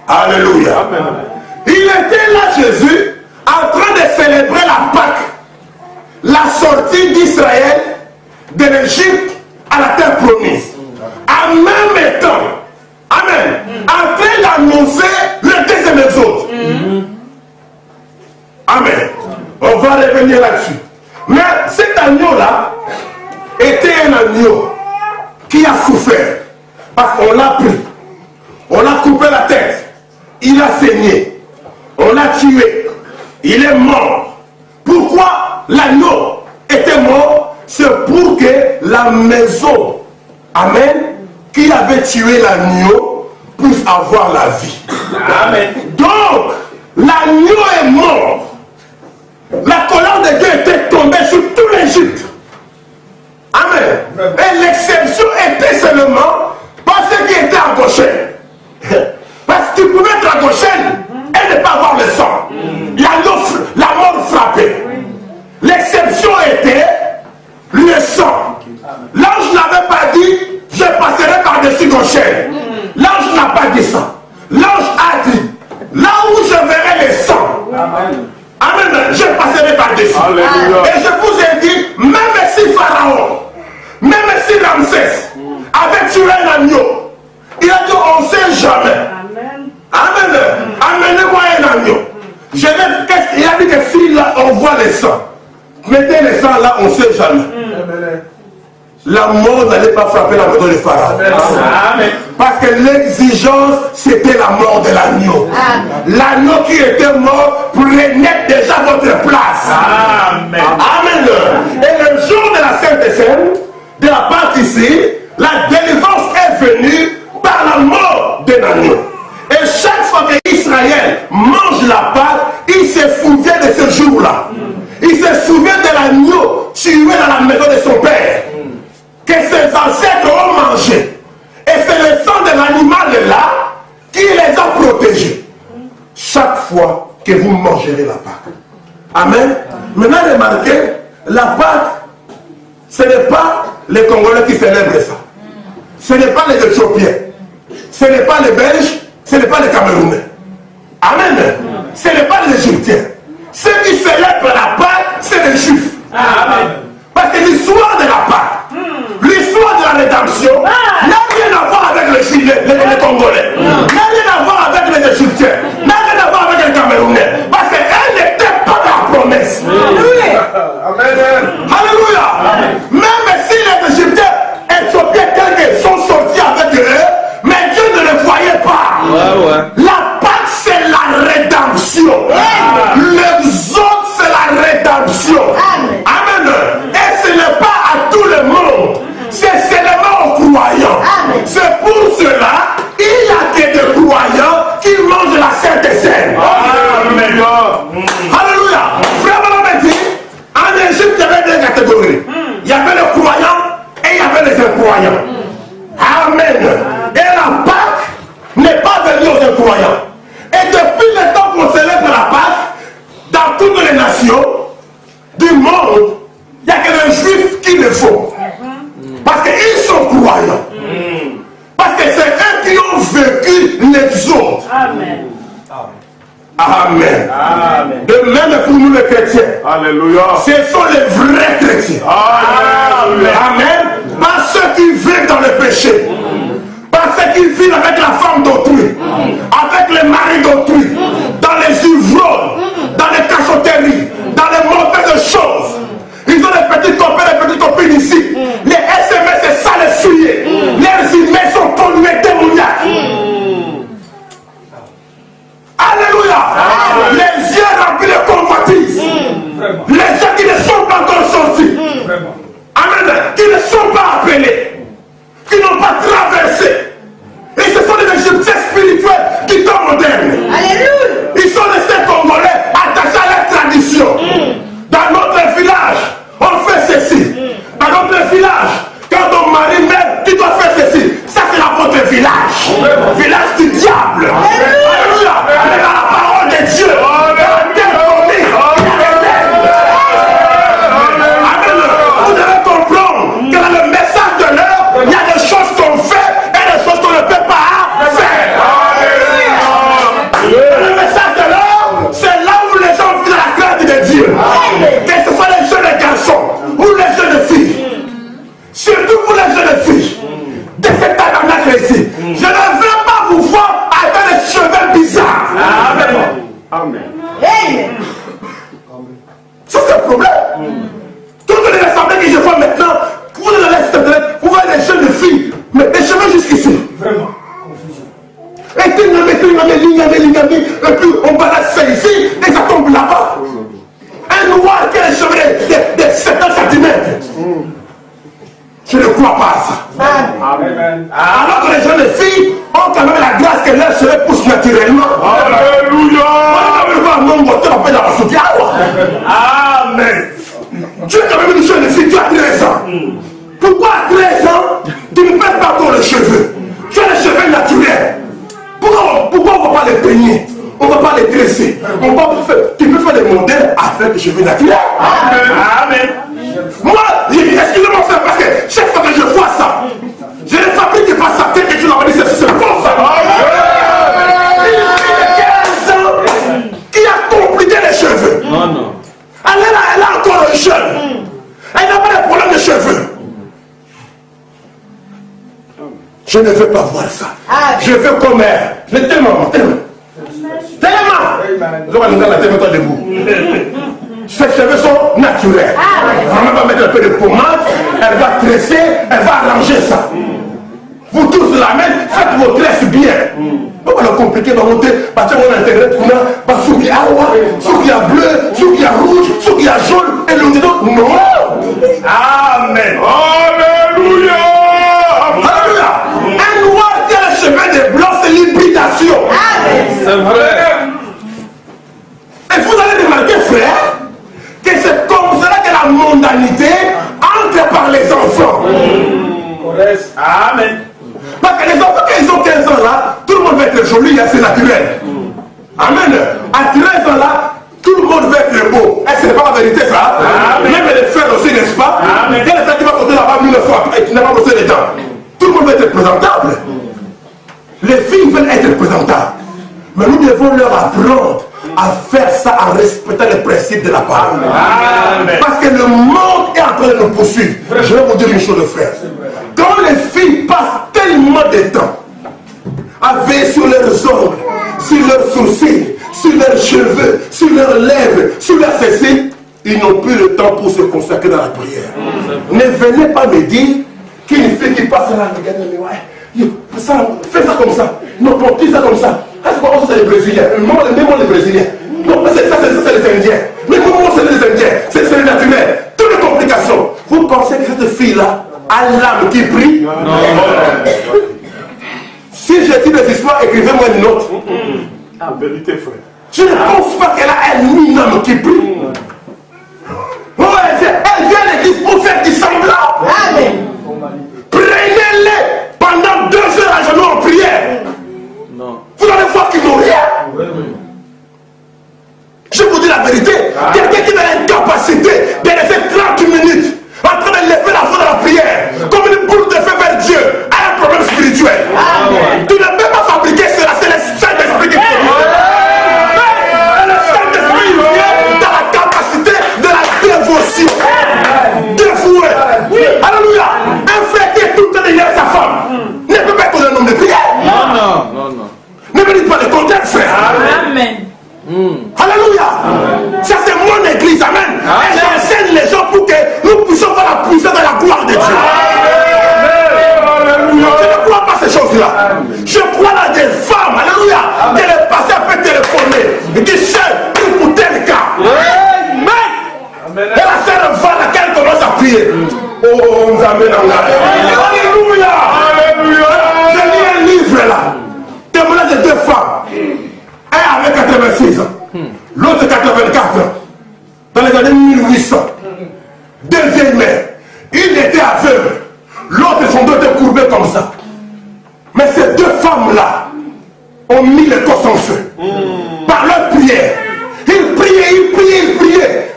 Alléluia. Amen. Il était là, Jésus, en train de célébrer la Pâque, la sortie d'Israël de l'Égypte à la terre promise. En même temps, amen, en train d'annoncer le deuxième exode. Amen. On va revenir là-dessus. Mais cet agneau-là était un agneau qui a souffert. Parce qu'on l'a pris. On l'a coupé la tête. Il a saigné. On l'a tué. Il est mort. Pourquoi l'agneau était mort? C'est pour que la maison, amen, qui avait tué l'agneau puisse avoir la vie. Amen. Donc, l'agneau est mort. La colère de Dieu était tombée sur tout l'Égypte. Amen. Et l'exception était seulement pas ceux qui étaient à Goshen. Parce que tu pouvais être à Goshen et ne pas avoir le sang. La mort frappée. L'exception était le sang. L'ange n'avait pas dit je passerai par-dessus Goshen. L'ange n'a pas dit ça. L'ange a dit là où je verrai le sang. Amen. Amen. Je passerai par-dessus. Et je vous ai dit, même si Pharaon, même si Ramsès avait tué un agneau, il a dit on ne sait jamais. Amen. Amen. Amenez-moi un agneau. Il a dit que si là on voit le sang, mettez le sang là, on ne sait jamais. La mort n'allait pas frapper la maison de Pharaon. Amen. Parce que l'exigence, c'était la mort de l'agneau. L'agneau qui était mort prenait déjà votre place. Amen. Amen. Et le jour de la Sainte Seine, de la Pâque ici, la délivrance est venue par la mort de l'agneau. Et chaque fois qu'Israël mange la Pâque, il se souvient de ce jour-là. Il se souvient de l'agneau tué dans la maison de son père. Que ses ancêtres ont mangé. Et c'est le sang de l'animal là qui les a protégés. Chaque fois que vous mangerez la Pâque. Amen. Maintenant remarquez, la Pâque, ce n'est pas les Congolais qui célèbrent ça. Ce n'est pas les Éthiopiens. Ce n'est pas les Belges. Ce n'est pas les Camerounais. Amen. Ce n'est pas les Égyptiens. Ceux qui célèbrent la Pâque, c'est les Juifs. Amen. Parce que l'histoire de la Pâque, l'histoire de la rédemption n'a rien à voir avec les Congolais, n'a rien à voir avec les Égyptiens, n'a rien à voir avec les Camerounais, parce qu'elle n'était pas dans la promesse. Amen. Alléluia. Même si les Égyptiens, Éthiopiens, quelques sont sortis avec eux, mais Dieu ne les voyait pas. La Pâque, c'est la rédemption. L'exode, c'est la rédemption. Amen. Et ce n'est pas à tout le monde. C'est seulement aux croyants. C'est pour cela il n'y a que des croyants qui mangent la Sainte Seine. Amen. Alléluia. Vraiment, on dit, en Égypte, il y avait deux catégories. Il y avait les croyants et il y avait les incroyants. Amen. Et la Pâque n'est pas venue aux incroyants. Et depuis Depuis le temps qu'on célèbre la Pâque, dans toutes les nations du monde, il n'y a que les Juifs qui le font. Parce qu'ils sont croyants. Parce que c'est eux qui ont vécu l'exode. Amen. Amen. Amen. De même pour nous les chrétiens. Alléluia. Ce sont les vrais chrétiens. Amen. Amen. Pas ceux qui vivent dans le péché. Pas ceux qui vivent avec la femme d'autrui. Avec les maris d'autrui. Dans les ivrognes. Dans les cachotteries. Dans les mauvaises choses. Ils ont des petits copains, des petites copines ici. Les SMS, c'est ça les souillés. Les emails sont pollués, démoniaques. Alléluia. Les yeux remplis de convoitises. Les gens qui ne sont pas encore sortis. Amen. Qui ne sont pas appelés. Qui n'ont pas traversé. Et ce sont des Égyptiens spirituels qui sont modernes. Alléluia. Ils sont restés congolais attachés à leur tradition. Dans notre village, on fait ceci. Dans notre village, quand ton mari meurt, tu dois faire ceci. Ça, c'est votre village. Village du diable. Alléluia. Mais dans la parole de Dieu, dans la terre promise, Amen. Vous devez comprendre que dans le message de l'heure, il y a des choses qu'on fait et des choses qu'on ne peut pas faire. Le message de l'heure, c'est là où les gens vivent la crainte de Dieu. Que ce soit les jeunes garçons ou les jeunes filles. Surtout pour les jeunes filles. De cette tabernacle ici. Je ne veux pas vous voir avec des cheveux bizarres. Amen. Amen. Ça c'est le problème. Toutes les assemblées que je vois maintenant, vous allez vous voyez des jeunes filles, mais des cheveux jusqu'ici. Vraiment. Et puis et puis on balance ça ici et ça tombe là-bas. Un noir qui a les cheveux de 70 cm. Je ne crois pas à ça. Amen. Alors que les jeunes filles ont quand même la grâce que leurs cheveux poussent naturellement. Alléluia. Amen. Tu es quand même une jeune fille, tu as 13 ans. Pourquoi à 13 ans, tu ne perds pas encore les cheveux? Tu as les cheveux naturels. Pourquoi on ne va pas les peigner? On ne va pas les dresser. Tu peux faire des modèles avec des cheveux naturels. Amen. Moi, excusez-moi frère, parce que chaque fois que je vois ça, je ne fabrique pas ça, peut-être que tu l'as dit, c'est bon ça. Une fille de 15 ans qui a compliqué les cheveux. Non. Elle a encore un jeune. Elle n'a pas de problème de cheveux. Je ne veux pas voir ça. Je veux comme elle. Je l'ai tellement. Debout. Ses cheveux sont naturels. Elle va mettre un peu de pommade, elle va tresser, elle va arranger ça. Vous tous la même, faites vos tresses bien. On va le compliquer dans votre parce qu'on a internet, on a ceux qui a bleu, ceux qui a rouge, ceux qui a jaune, et le dit non. Amen. Alléluia. Alléluia. Un noir qui a les cheveux des blancs, c'est l'hybridation. C'est vrai. Et vous allez remarquer, frère, que c'est comme cela que la mondanité entre par les enfants. Amen. Parce que les enfants, quand ils ont 15 ans là, tout le monde va être joli, c'est naturel. Amen. À 13 ans là, tout le monde va être beau. Et ce n'est pas la vérité ça. Amen. Même les frères aussi, n'est-ce pas? Amen. Il y a les frères qui vont sauter là-bas 1000 fois et qui n'ont pas bossé les dents. Tout le monde va être présentable. Les filles veulent être présentables. Mais nous devons leur apprendre à faire ça en respectant les principes de la parole. Amen. Parce que le monde est en train de nous poursuivre. Je vais vous dire une chose, frère. Quand les filles passent tellement de temps à veiller sur leurs ongles, sur leurs sourcils, sur leurs cheveux, sur leurs lèvres, sur leurs fessiers, ils n'ont plus le temps pour se consacrer dans la prière. Ne venez pas me dire qu'une fille qui passe là, regardez, fais ça comme ça. Non, dis ça comme ça. Est-ce que c'est les Brésiliens? Même les Brésiliens. Non, ça c'est les Indiens. Mais comment c'est les Indiens? C'est les naturels. Toutes les complications. Vous pensez que cette fille-là a l'âme qui prie? Non. Si je dis des histoires, écrivez-moi une note. En vérité, frère. Je ne pense pas qu'elle a une âme qui prie. Oh, elle vient à l'église pour faire du semblant. Amen. Prenez-les pendant 2 heures à genoux en prière. Non. Vous allez voir qu'ils n'ont rien. Oh, nous amène en garde. Alléluia. Alléluia. J'ai lu un livre là. Témoignage de deux femmes. Un avait 86 ans. L'autre 84 ans. Dans les années 1800. Deux vieilles mères. Une était aveugle. L'autre, son dos était courbé comme ça. Mais ces deux femmes-là ont mis le corps en feu. Par leur prière. Ils priaient.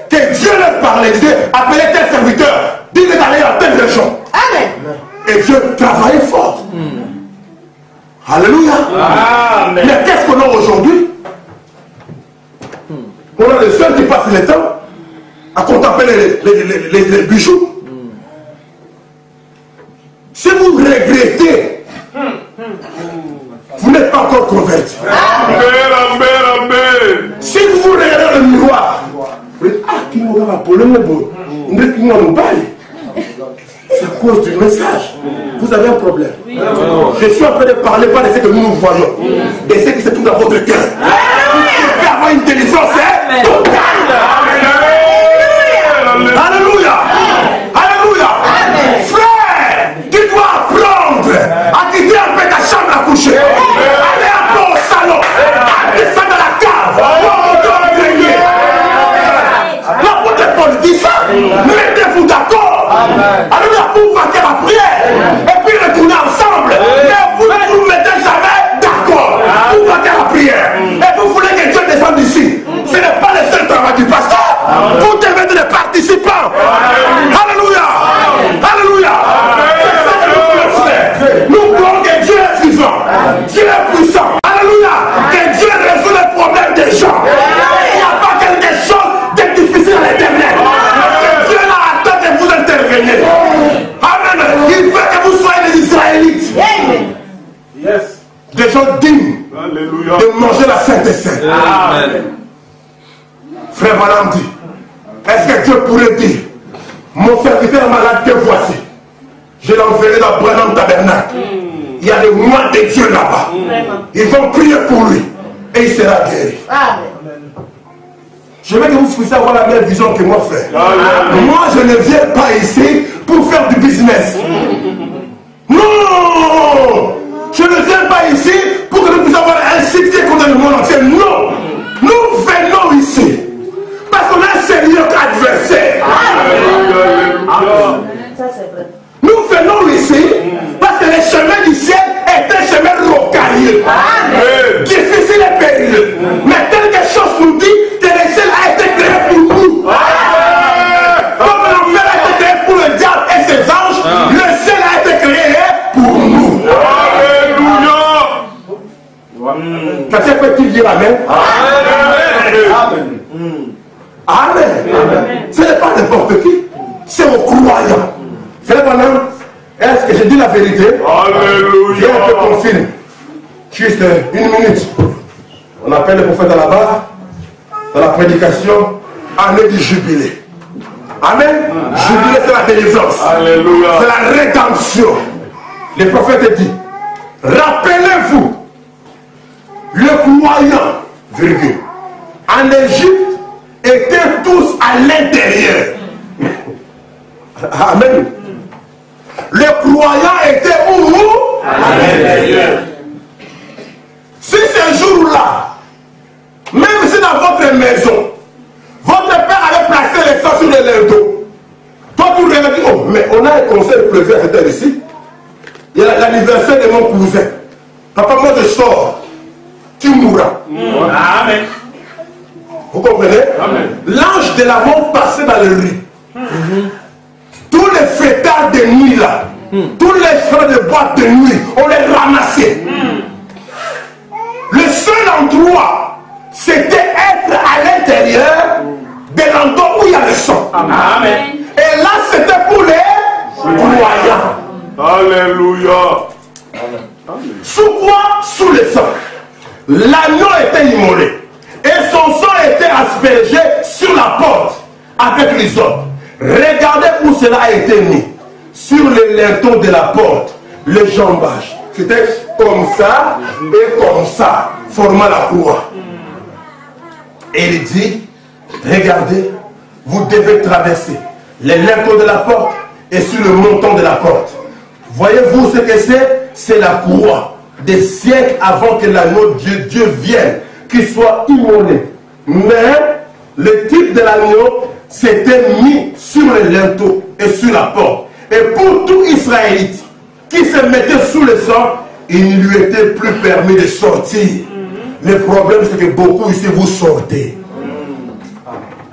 Que Dieu leur parlait. Dieu appelait tel serviteur. Dis-le d'aller à telle région. Amen. Et Dieu travaillait fort. Alléluia. Amen. Mais qu'est-ce qu'on a aujourd'hui? On a les seuls qui passent le temps à contempler les bijoux. Si vous regrettez, vous n'êtes pas encore converti. Si vous regardez le miroir, vous dites, ah, qui m'a appelé mon beau, qui m'a emballé. C'est à cause du message. Vous avez un problème. Je suis en train de parler pas de ce que nous voyons, de ce qui se trouve dans votre cœur. Vous pouvez avoir une délivrance totale. Alléluia. Alléluia. Frère, tu dois apprendre à quitter un peu ta chambre à coucher. Aller un peu au salon. Descendre dans la cave. L'apôtre Paul dit ça. Mettez-vous d'accord. Alléluia, pour vaquer la prière. Et puis retourner ensemble. Mais vous ne vous mettez jamais d'accord pour vaquer la prière. Et vous voulez que Dieu descende ici. Ce n'est pas le seul travail du pasteur. Vous devez être des participants. Alléluia. Alléluia. C'est ça que nous voulons faire. Nous voulons que Dieu est vivant. Dieu est puissant. Alléluia. Que Dieu résout les problèmes des gens. Il n'y a pas quelque chose de difficile à l'éternel. Dieu n'a attend que vous interveniez. Amen. Il veut que vous soyez des Israélites. Yes. Des gens dignes de manger la Sainte Sainte. Amen. Frère Madame dit, est-ce que Dieu pourrait dire, mon serviteur malade que voici, je l'enverrai dans Branham Tabernacle. Il y a des moines de Dieu là-bas. Ils vont prier pour lui et il sera guéri. Amen. Je veux que vous puissiez avoir la même vision que moi, frère. Amen. Moi, je ne viens pas ici pour faire du business. Non! Je ne viens pas ici pour que nous puissions avoir un succès contre le monde entier. Non! Nous venons ici parce qu'on a un sérieux adversaire. Nous venons ici parce que le chemin du ciel est un chemin rocailleux, difficile et périlleux. Mais quelque chose nous dit que le ciel a été créé pour nous. Comme l'enfer a été créé pour le diable et ses anges, le ciel a été créé pour nous. Alléluia. Quelqu'un peut-il dire Amen? Amen. Amen. Ce n'est pas n'importe qui, c'est aux croyants. Frère Branham, est-ce que j'ai dit la vérité? Alléluia. Viens un peu confirmer. Juste une minute. On appelle le prophète là-bas, dans la prédication, année du jubilé. Amen. Jubilé, c'est la délivrance. Alléluia. C'est la rédemption. Le prophète dit, rappelez-vous, le croyant, virgule, en Égypte, étaient tous à l'intérieur. Amen. Les croyants étaient où? À l'intérieur. Si ce jour-là, même si dans votre maison, votre père avait placé les sangs sur le linteau, toi tu regardes, oh, mais on a un conseil de pleuvoir ici. Il y a l'anniversaire de mon cousin. Papa, moi je sors. Tu mourras. Amen. Vous comprenez? L'ange de la mort passait dans le riz. Tous les fêtards de nuit là, tous les champs de boîte de nuit, on les ramassait. Le seul endroit, c'était être à l'intérieur de l'endroit où il y a le sang. Amen. Et là, c'était pour les croyants. Alléluia. Sous quoi? Sous le sang. L'agneau était immolé. Et son sang était aspergé sur la porte avec les autres. Regardez où cela a été mis. Sur le linteau de la porte, le jambage. C'était comme ça et comme ça, formant la croix. Et il dit, regardez, vous devez traverser le linteau de la porte et sur le montant de la porte. Voyez-vous ce que c'est? C'est la croix. Des siècles avant que l'agneau de Dieu vienne, qu'il soit immolé. Mais le type de l'agneau s'était mis sur le linteau et sur la porte. Et pour tout Israélite qui se mettait sous le sang, il ne lui était plus permis de sortir. Le problème, c'est que beaucoup ici, vous sortez.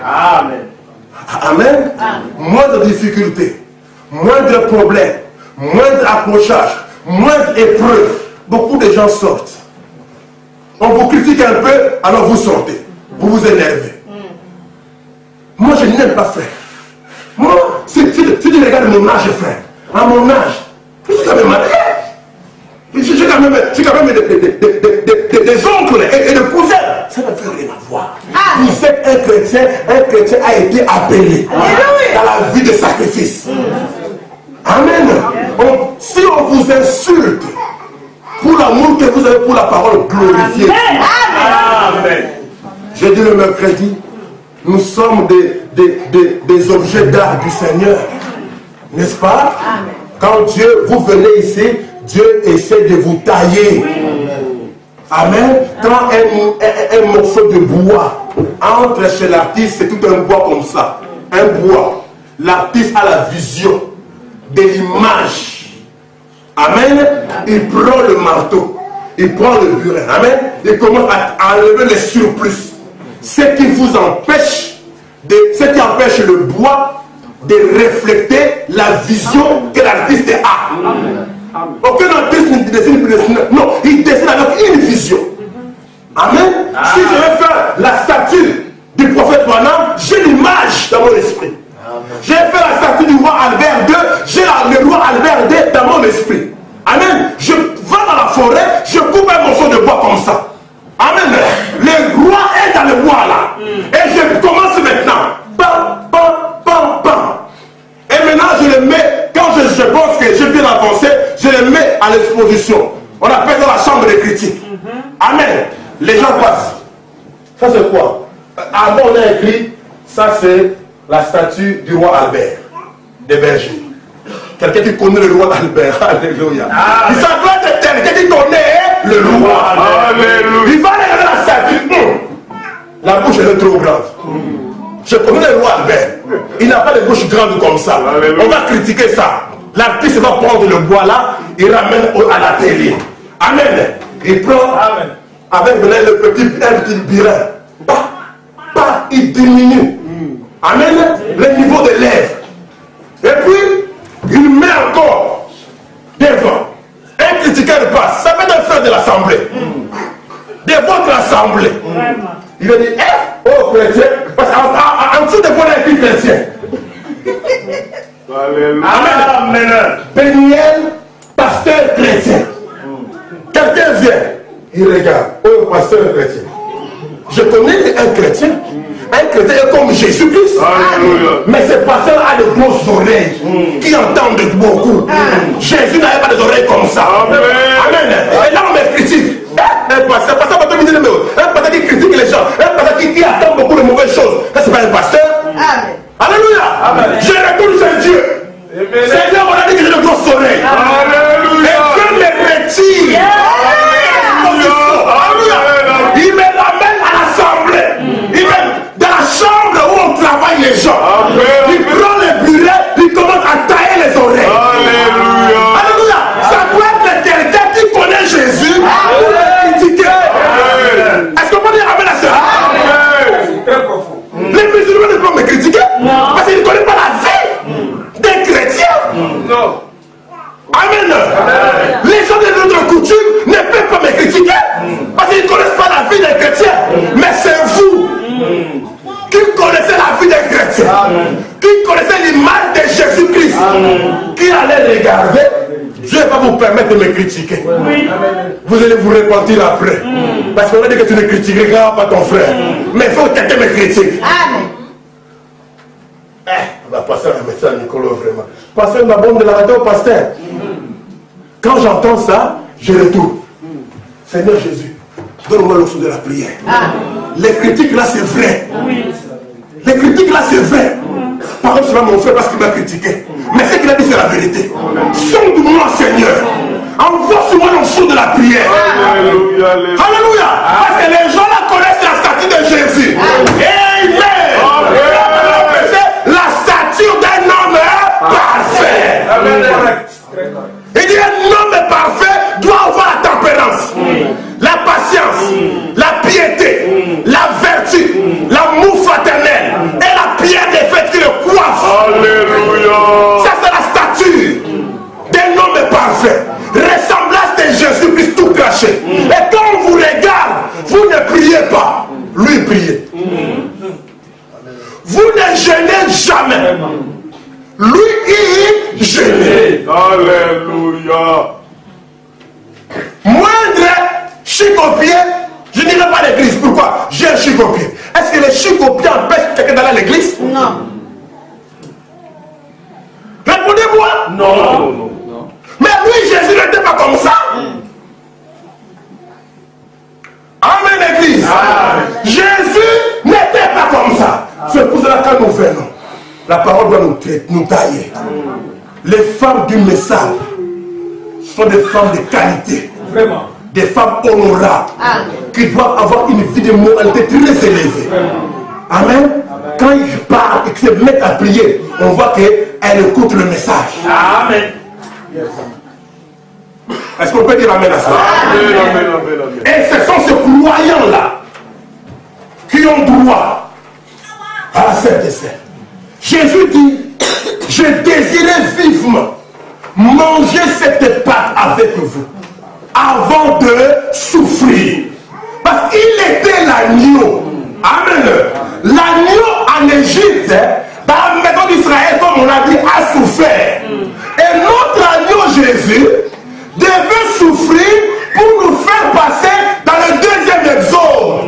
Amen. Amen. Moindre difficulté, moindre problème, moindre accrochage, moindre épreuve, beaucoup de gens sortent. On vous critique un peu, alors vous sortez. Vous vous énervez. Moi, je n'aime pas frère. Moi, si tu regardes mon âge, frère, à mon âge, je suis quand même malade. J'ai quand même des oncles et des cousins. Ça ne fait rien à voir. Vous êtes un chrétien a été appelé dans la vie de sacrifice. Amen. Si on vous insulte pour l'amour que vous avez pour la parole, glorifiée. Amen. J'ai dit le mercredi, nous sommes des objets d'art du Seigneur. N'est-ce pas? Quand Dieu, vous venez ici, Dieu essaie de vous tailler. Amen. Quand un morceau de bois entre chez l'artiste, c'est tout un bois comme ça. Un bois. L'artiste a la vision de l'image. Amen. Il prend le marteau. Il prend le burin. Amen. Il commence à enlever les surplus. Ce qui vous empêche, ce qui empêche le bois de refléter la vision que l'artiste a. Amen. Aucun artiste ne dessine plus dessiner. Non, il dessine avec une vision. Amen. Si je vais faire la statue du prophète Branham, j'ai l'image dans mon esprit. J'ai fait la statue du roi Albert II, j'ai le roi Albert II dans mon esprit. Amen. Je vais dans la forêt, je coupe un morceau de bois comme ça. Amen. Le roi est dans le bois là. Et je commence maintenant. Bam, bam, bam, bam. Et maintenant je le mets, quand je pense que j'ai bien avancé, je le mets à l'exposition. On appelle ça la chambre de critique. Amen. Les gens passent. Ça c'est quoi? Avant on a écrit, ça c'est la statue du roi Albert, des bergers. Quelqu'un qui connaît le roi Albert. Alléluia. Il s'appelle de quelqu'un qui connaît le roi Albert. Alléluia. Il va regarder la statue. La bouche elle est trop grande. Je connais le roi Albert. Il n'a pas de bouche grande comme ça. Alléluia. On va critiquer ça. L'artiste va prendre le bois là, il ramène à l'atelier. Amen. Il prend avec le petit birin. Il diminue. Amen. Le niveau de lèvres. Et puis, il met encore devant. Un critiqueur passe. Ça peut être un frère de l'assemblée. De votre assemblée. Il va dire, oh chrétien, parce qu'en dessous de vous, il y a écrit chrétien. Amen. Péniel, pasteur chrétien. Quelqu'un vient, il regarde, oh pasteur chrétien. Je connais un chrétien. Un chrétien est comme Jésus-Christ. Mais ce pasteur a de grosses oreilles qui entendent beaucoup. Jésus n'avait pas des oreilles comme ça. Amen. Et là on me critique. Un pasteur qui critique les gens. Un pasteur qui attend beaucoup de mauvaises choses. Ça c'est pas un pasteur. Alléluia. Je retourne chez Dieu. Seigneur, on a dit que j'ai de grosses oreilles. Et Dieu me retire. Il me ramène à l'assemblée. Il me dans la chambre où on travaille les gens. Il prend le bureau, il commence à tailler les oreilles. Alléluia. Ça peut être quelqu'un qui connaît Jésus pour le critiquer. Est-ce qu'on peut dire amen à ça? C'est très profond. Les musulmans ne peuvent me critiquer parce qu'ils ne connaissent pas la vie des chrétiens. Non. Amen. Les gens de notre coutume ne peuvent pas me critiquer parce qu'ils ne connaissent pas la vie des chrétiens. Mais c'est vous qui connaissez la vie des chrétiens, qui connaissez l'image de Jésus-Christ, qui allez regarder. Dieu va vous permettre de me critiquer. Vous allez vous repentir après. Parce qu'on a dit que tu ne critiqueras pas ton frère. Mais il faut que quelqu'un me critique. On va passer à la médecin Nicolas vraiment. Passer ma bombe de la radio au pasteur. Quand j'entends ça, je retourne. Seigneur Jésus, donne-moi le sou de la prière. Les critiques là c'est vrai. Les critiques là c'est vrai. Par exemple, mon frère parce qu'il m'a critiqué. Mais ce qu'il a dit, c'est la vérité. Sonde-moi, Seigneur. Envoie sur moi l'onction de la prière. Alléluia. Alléluia. Parce que les gens là connaissent la statue de Jésus. Amen. La statue d'un homme parfait. Il dit un homme parfait doit avoir la tempérance, la patience, la piété, la vertu, l'amour fraternel et la pierre des fêtes qui le coiffe. Alléluia. Ça c'est la statue d'un homme parfait. Ressemblance de Jésus puisse tout cracher. Et quand on vous regarde, vous ne priez pas. Lui priez. Vous ne jeûnez jamais. Lui il jeûne. Alléluia. Moindre chic au pied, je n'irai pas à l'église. Pourquoi? J'ai un chic au pied. Est-ce que le chic au pied empêche quelqu'un d'aller à l'église? Non. Répondez-moi. Non. Mais lui, Jésus n'était pas comme ça. Amen, l'église. Jésus n'était pas comme ça. C'est pour cela que quand nous venons, la parole doit nous tailler. Les femmes du message sont des femmes de qualité. Vraiment. Des femmes honorables. Qui doivent avoir une vie de moralité très élevée. Amen. Quand ils parlent et qu'ils se mettent à prier, on voit qu'elles écoutent le message. Amen. Est-ce qu'on peut dire amen à ça? Amen. Et ce sont ces croyants-là qui ont droit à la Sainte Seine. Jésus dit, je désirais vivement manger cette pâte avec vous avant de souffrir. Parce qu'il était l'agneau. Amen. L'agneau en Égypte, dans la maison d'Israël, comme on a dit, a souffert. Et notre agneau Jésus devait souffrir pour nous faire passer dans le deuxième exode.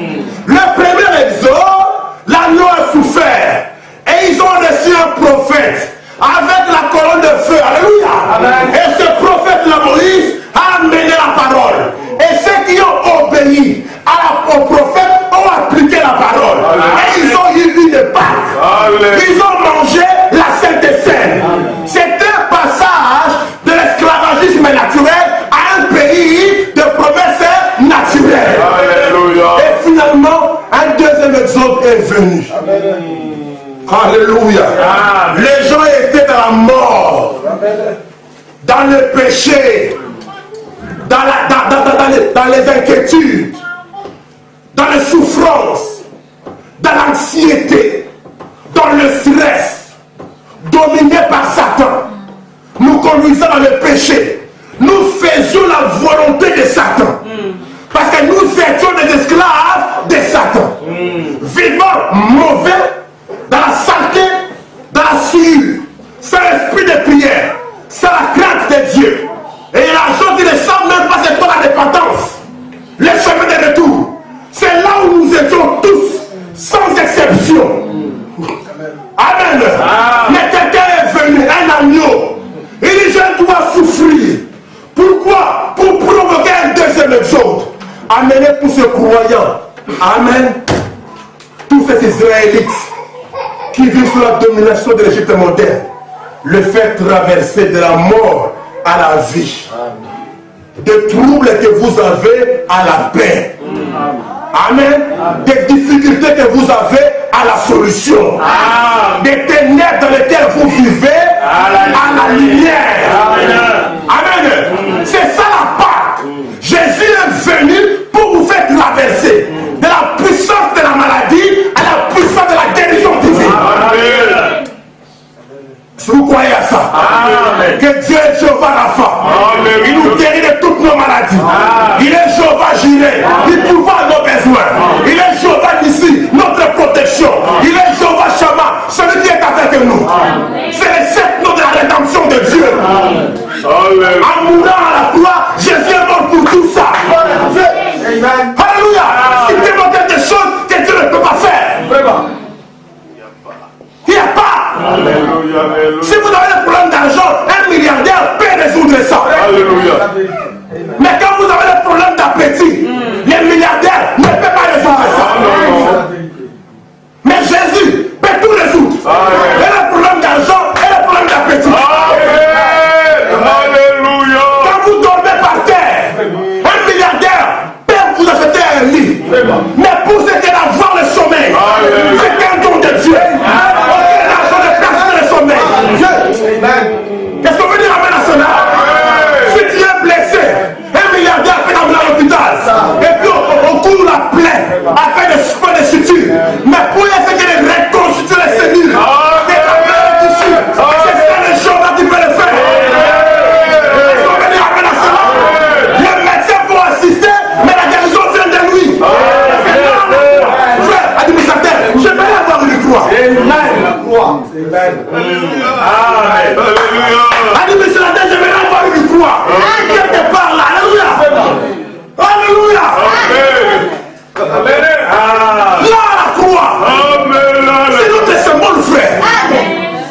Le premier exode, l'agneau a souffert. Et ils ont reçu un prophète avec la colonne de feu. Alléluia. Amen. Et ce prophète-là, Moïse, a amené la parole. Et ceux qui ont obéi au prophète ont appliqué la parole. Amen. Et ils ont eu une Pâques. Ils ont mangé la Sainte Seine. C'est un passage de l'esclavagisme naturel à un pays de promesses naturelles. Alléluia. Et finalement, un deuxième exode est venu. Amen. Alléluia. Amen. Les gens étaient dans la mort, dans le péché, dans les inquiétudes, dans les souffrances, dans l'anxiété, dans le stress, dominés par Satan. Nous conduisons dans le péché. Nous faisions la volonté de Satan. Parce que nous étions des esclaves de Satan. Vivant mauvais, dans la saleté, dans la souillure, sans l'esprit de prière, sans la crainte de Dieu. Et l'argent qui ne savent même pas c'est quoi la dépendance. Le chemin de retour. C'est là où nous étions tous, sans exception. Amen. Mais quelqu'un est venu, un agneau. Il dit je dois souffrir. Pourquoi? Pour provoquer un deuxième exode. Amener tous ces croyants. Amen. Tous ces Israélites qui vivent sous la domination de l'Égypte moderne, le fait traverser de la mort à la vie, des troubles que vous avez à la paix, amen, des difficultés que vous avez à la solution, des ténèbres dans lesquelles vous vivez à la lumière, amen. C'est ça la Pâque. Jésus est venu pour vous faire traverser de la puissance de la maladie à la puissance de la guérison divine. Amen. Si vous croyez à ça, amen. Que Dieu est Jéhovah Rapha. Il nous guérit de toutes nos maladies. Amen. Il est Jéhovah Jireh. Il pourvoit nos besoins. Amen. Il est Jéhovah Nissi, notre protection. Amen. Il est Jéhovah Shammah, celui qui est avec nous. C'est les 7 noms de la rédemption de Dieu. Amen. En mourant à la croix, Jésus est mort pour tout ça. Amen. Alléluia. Si tu veux quelque chose que Dieu ne peut pas faire. Vraiment. Il n'y a pas. Alléluia, alléluia. Si vous avez des problèmes d'argent, un milliardaire peut résoudre ça. Alléluia. Mais quand vous avez des problèmes d'appétit, les milliardaires ne peuvent pas résoudre Amen. Alléluia. Mais c'est la tête, j'aimerais avoir une croix. Quelque part là. Alléluia. Alléluia. Amen. Là, la croix. C'est notre symbole, frère.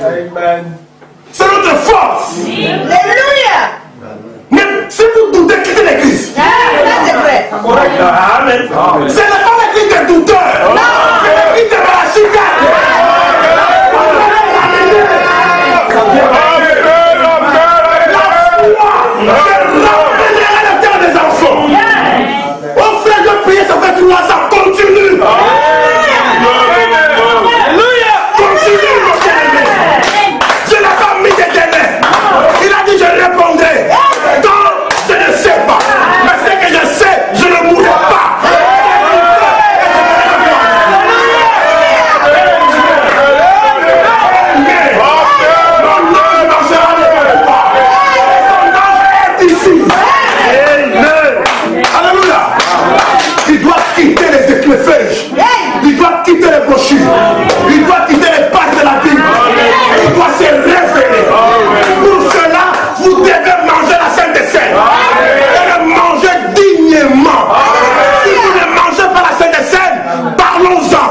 Amen. C'est notre force. Alléluia. Mais si vous doutez, quittez l'église. Ça c'est vrai. Amen. Ce n'est pas l'église des douteurs. C'est l'église de la chicane. C'est ramener le cœur des enfants. Oh frère, je prie, ça fait 3 ans. Continue. Alléluia. Continue, mon bien-aimé. Je n'ai pas mis des délais. Il a dit, je répondrai. Donc, je ne sais pas. Mais ce que je sais, je ne mourrai pas. Alléluia. Il doit quitter les écléphages. Il doit quitter les brochures. Il doit quitter les pages de la Bible. Il doit se révéler. Pour cela, vous devez manger la Sainte des Saints. Et le manger dignement. Si vous ne mangez pas la Sainte des Saints, parlons-en.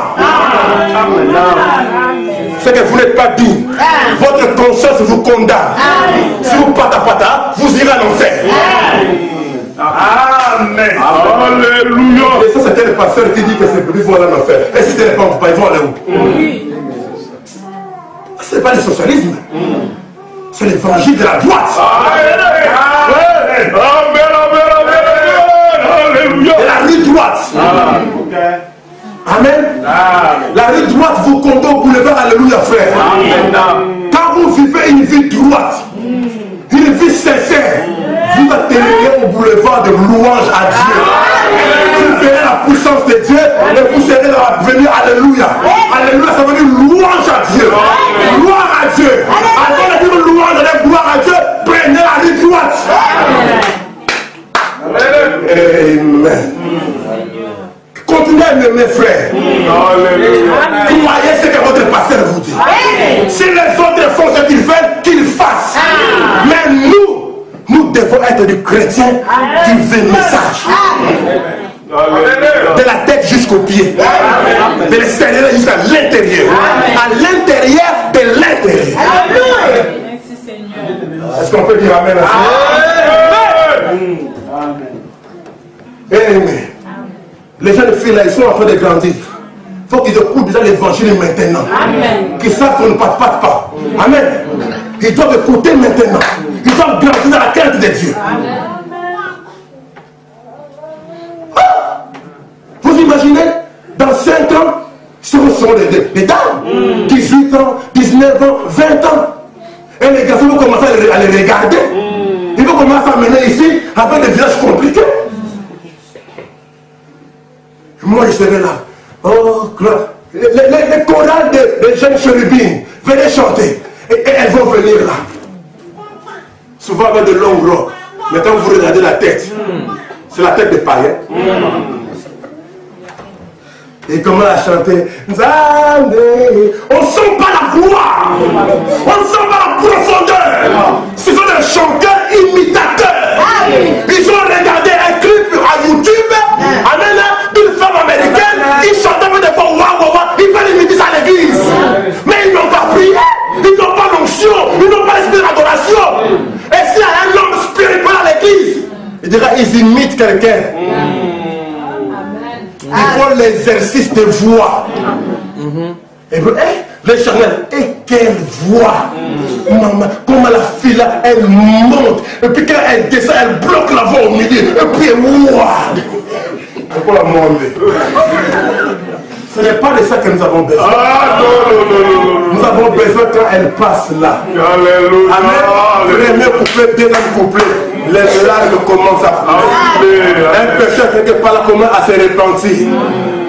C'est que vous n'êtes pas digne. Votre conscience vous condamne. Si vous pata, vous irez à l'enfer. Amen. Alléluia. Et ça, c'était le pasteur qui dit que ces brebis vont aller en enfer. Et si ce n'est pas ils vont aller où? Ce n'est pas le socialisme. C'est l'évangile de la droite. Alléluia. Et la rue droite. Amen. La rue droite vous conduit au boulevard. Alléluia, frère. Quand vous vivez une vie droite, une vie sincère, vous atterrirez au boulevard de louange à Dieu. Vous verrez la puissance de Dieu et vous serez dans l'avenir. Alléluia. Alléluia, ça veut dire louange à Dieu. Gloire à Dieu. Avant de dire louange, de gloire à Dieu, prenez la rue droite. Amen. Continuez à m'aimer, frère. Croyez ce que votre pasteur vous dit. Si les autres font ce qu'ils veulent, qu'ils fassent. Mais nous devons être des chrétiens qui veulent message. De la tête jusqu'aux pieds. De l'extérieur jusqu'à l'intérieur. À l'intérieur de l'intérieur. Merci Seigneur. Est-ce qu'on peut dire amen à ça? Amen. Les jeunes filles là, ils sont en train de grandir. Il faut qu'ils écoutent déjà l'évangile maintenant. Qu'ils savent qu'on ne passe pas. Amen. Ils doivent écouter maintenant. Ils doivent grandir dans la crainte de Dieu. Ah! Vous imaginez, dans 5 ans, ce sont des dames. 18 ans, 19 ans, 20 ans. Et les garçons vont commencer à les regarder. Ils vont commencer à mener ici avec des villages compliqués. Moi, je serai là. Oh, les chorales des jeunes chérubines, venez chanter. Et elles vont venir là. Souvent avec de longues robes. Mais quand vous regardez la tête, c'est la tête des païens. Et comment à chanter? Nzambe. On ne sent pas la gloire. On ne sent pas la profondeur. Ce sont des chanteurs imitateurs. Ils ont regardé un clip à YouTube. Amen. Une femme américaine qui chantait des fois waouh, ils veulent imiter ça à l'église. Mais ils n'ont pas prié. Ils n'ont pas l'onction. Ils n'ont pas l'esprit d'adoration. Et s'il y a un homme spirituel à l'église, il dira ils imitent quelqu'un. Il faut l'exercice de voix. Et puis, l'éternel, et quelle voix! Maman, comment la fille là, elle monte. Et puis quand elle descend, elle bloque la voix au milieu. Et puis, ouah! Pourquoi la monter? Ce n'est pas de ça que nous avons besoin. Nous avons besoin quand elle passe là. Alléluia. Premier couplet, deuxième couplet. Les larmes commencent à couler. Un pécheur quelque part là commence à se repentir.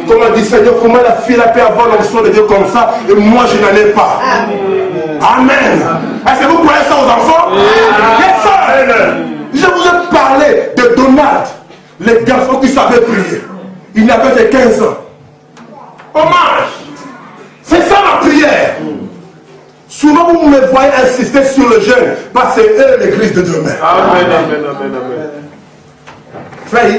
Comment dit Seigneur, comment la fille là peut avoir l'onction de Dieu comme ça et moi je n'en ai pas. Amen. Est-ce que vous croyez ça aux enfants? Je vous ai parlé de Donald, les garçons qui savaient prier. Il n'avait que 15 ans. Hommage. C'est ça la prière. Souvent vous me voyez insister sur le jeûne, parce que c'est eux l'église de demain. Amen, amen, amen, amen. Frère,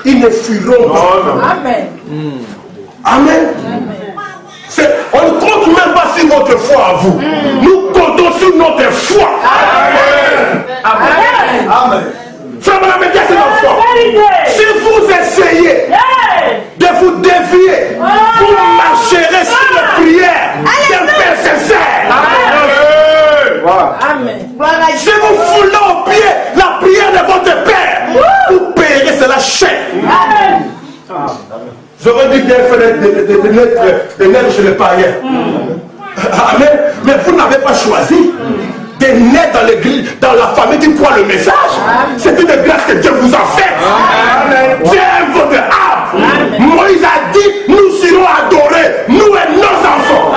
ils ne fuiront pas. Amen. Amen. On ne compte même pas sur votre foi à vous. Nous comptons sur notre foi. Amen. Amen. Frère, madame, c'est notre foi. Si vous essayez de vous dévier, vous marcherez sur la prière d'un Père sincère. Amen. Si vous foulez au pied la prière de votre Père, vous payerez cela cher. J'aurais dit bien fait de naître chez les païens. Amen. Mais vous n'avez pas choisi de naître dans l'église, dans la famille qui croit le message. C'est une grâce que Dieu vous a faite. Dieu est votre âme. Moïse a dit, nous serons adorés, nous et nos enfants.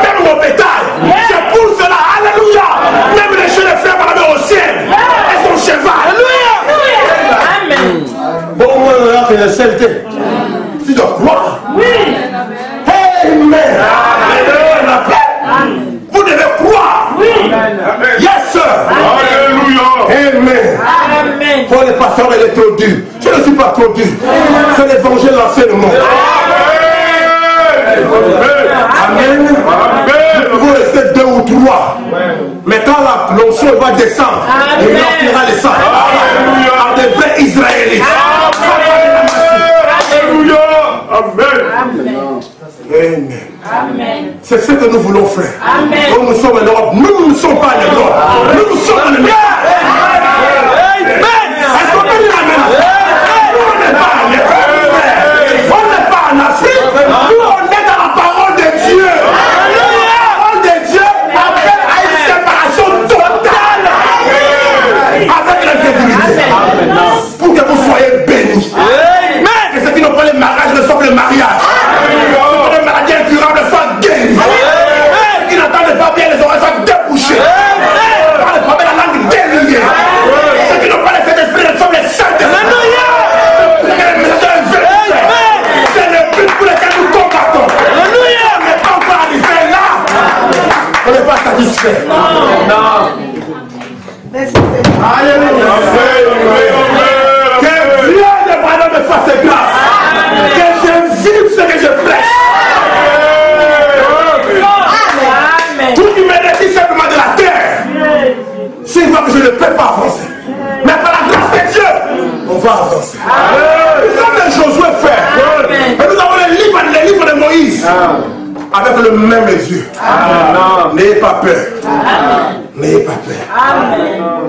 Même mon bétail. C'est pour cela, alléluia. Même les chers les frères parlent au ciel. Et son cheval. Alléluia. Bon, moi, là, c'est la sainteté. Tu dois croire. Oui. Amen. Vous devez croire. Oui. Yes, sir. Alléluia. Amen. Amen. Pour les pasteurs, elle est trop dure. Je ne suis pas trop dur. C'est l'évangile, l'enseignement. Amen. Vous restez 2 ou 3. Mais quand la l'onction va descendre, il sortira les sangs. À des vrais Israélites. Alléluia. Amen. Amen. Amen. C'est ce que nous voulons faire. Amen. Comme nous sommes en Europe, nous ne sommes pas en Europe. Nous sommes en Europe. Est-ce qu'on peut dire Amen? Nous, on n'est pas en Europe. On n'est pas en Afrique. Nous, on est dans la parole de Dieu. La parole de Dieu appelle à une séparation totale avec l'intégrité. Pour que vous soyez bénis. Que ceux qui n'ont pas le mariage ne soient le mariage. Les maladies incurables soient guéries. Ceux qui n'entendent pas bien les oreilles soient débouchées. Par le problème de la langue déliée. Ceux qui n'ont pas les Saint-Esprit ne soient les Saints-Esprits. Ceux qui ont les messagers inversés. C'est le but pour lequel nous combattons. On n'est pas encore arrivé là. On n'est pas satisfait. Non. Alléluia. Que Dieu de Branham me fasse grâce. Que je vive ce que je prêche. Tout qui me dit simplement de la terre. S'il voit que je ne peux pas avancer, mais par la grâce de Dieu, on va avancer. Nous sommes des Josué frères. Et nous avons les livres de Moïse. Avec le même Dieu. N'ayez pas peur. N'ayez pas peur.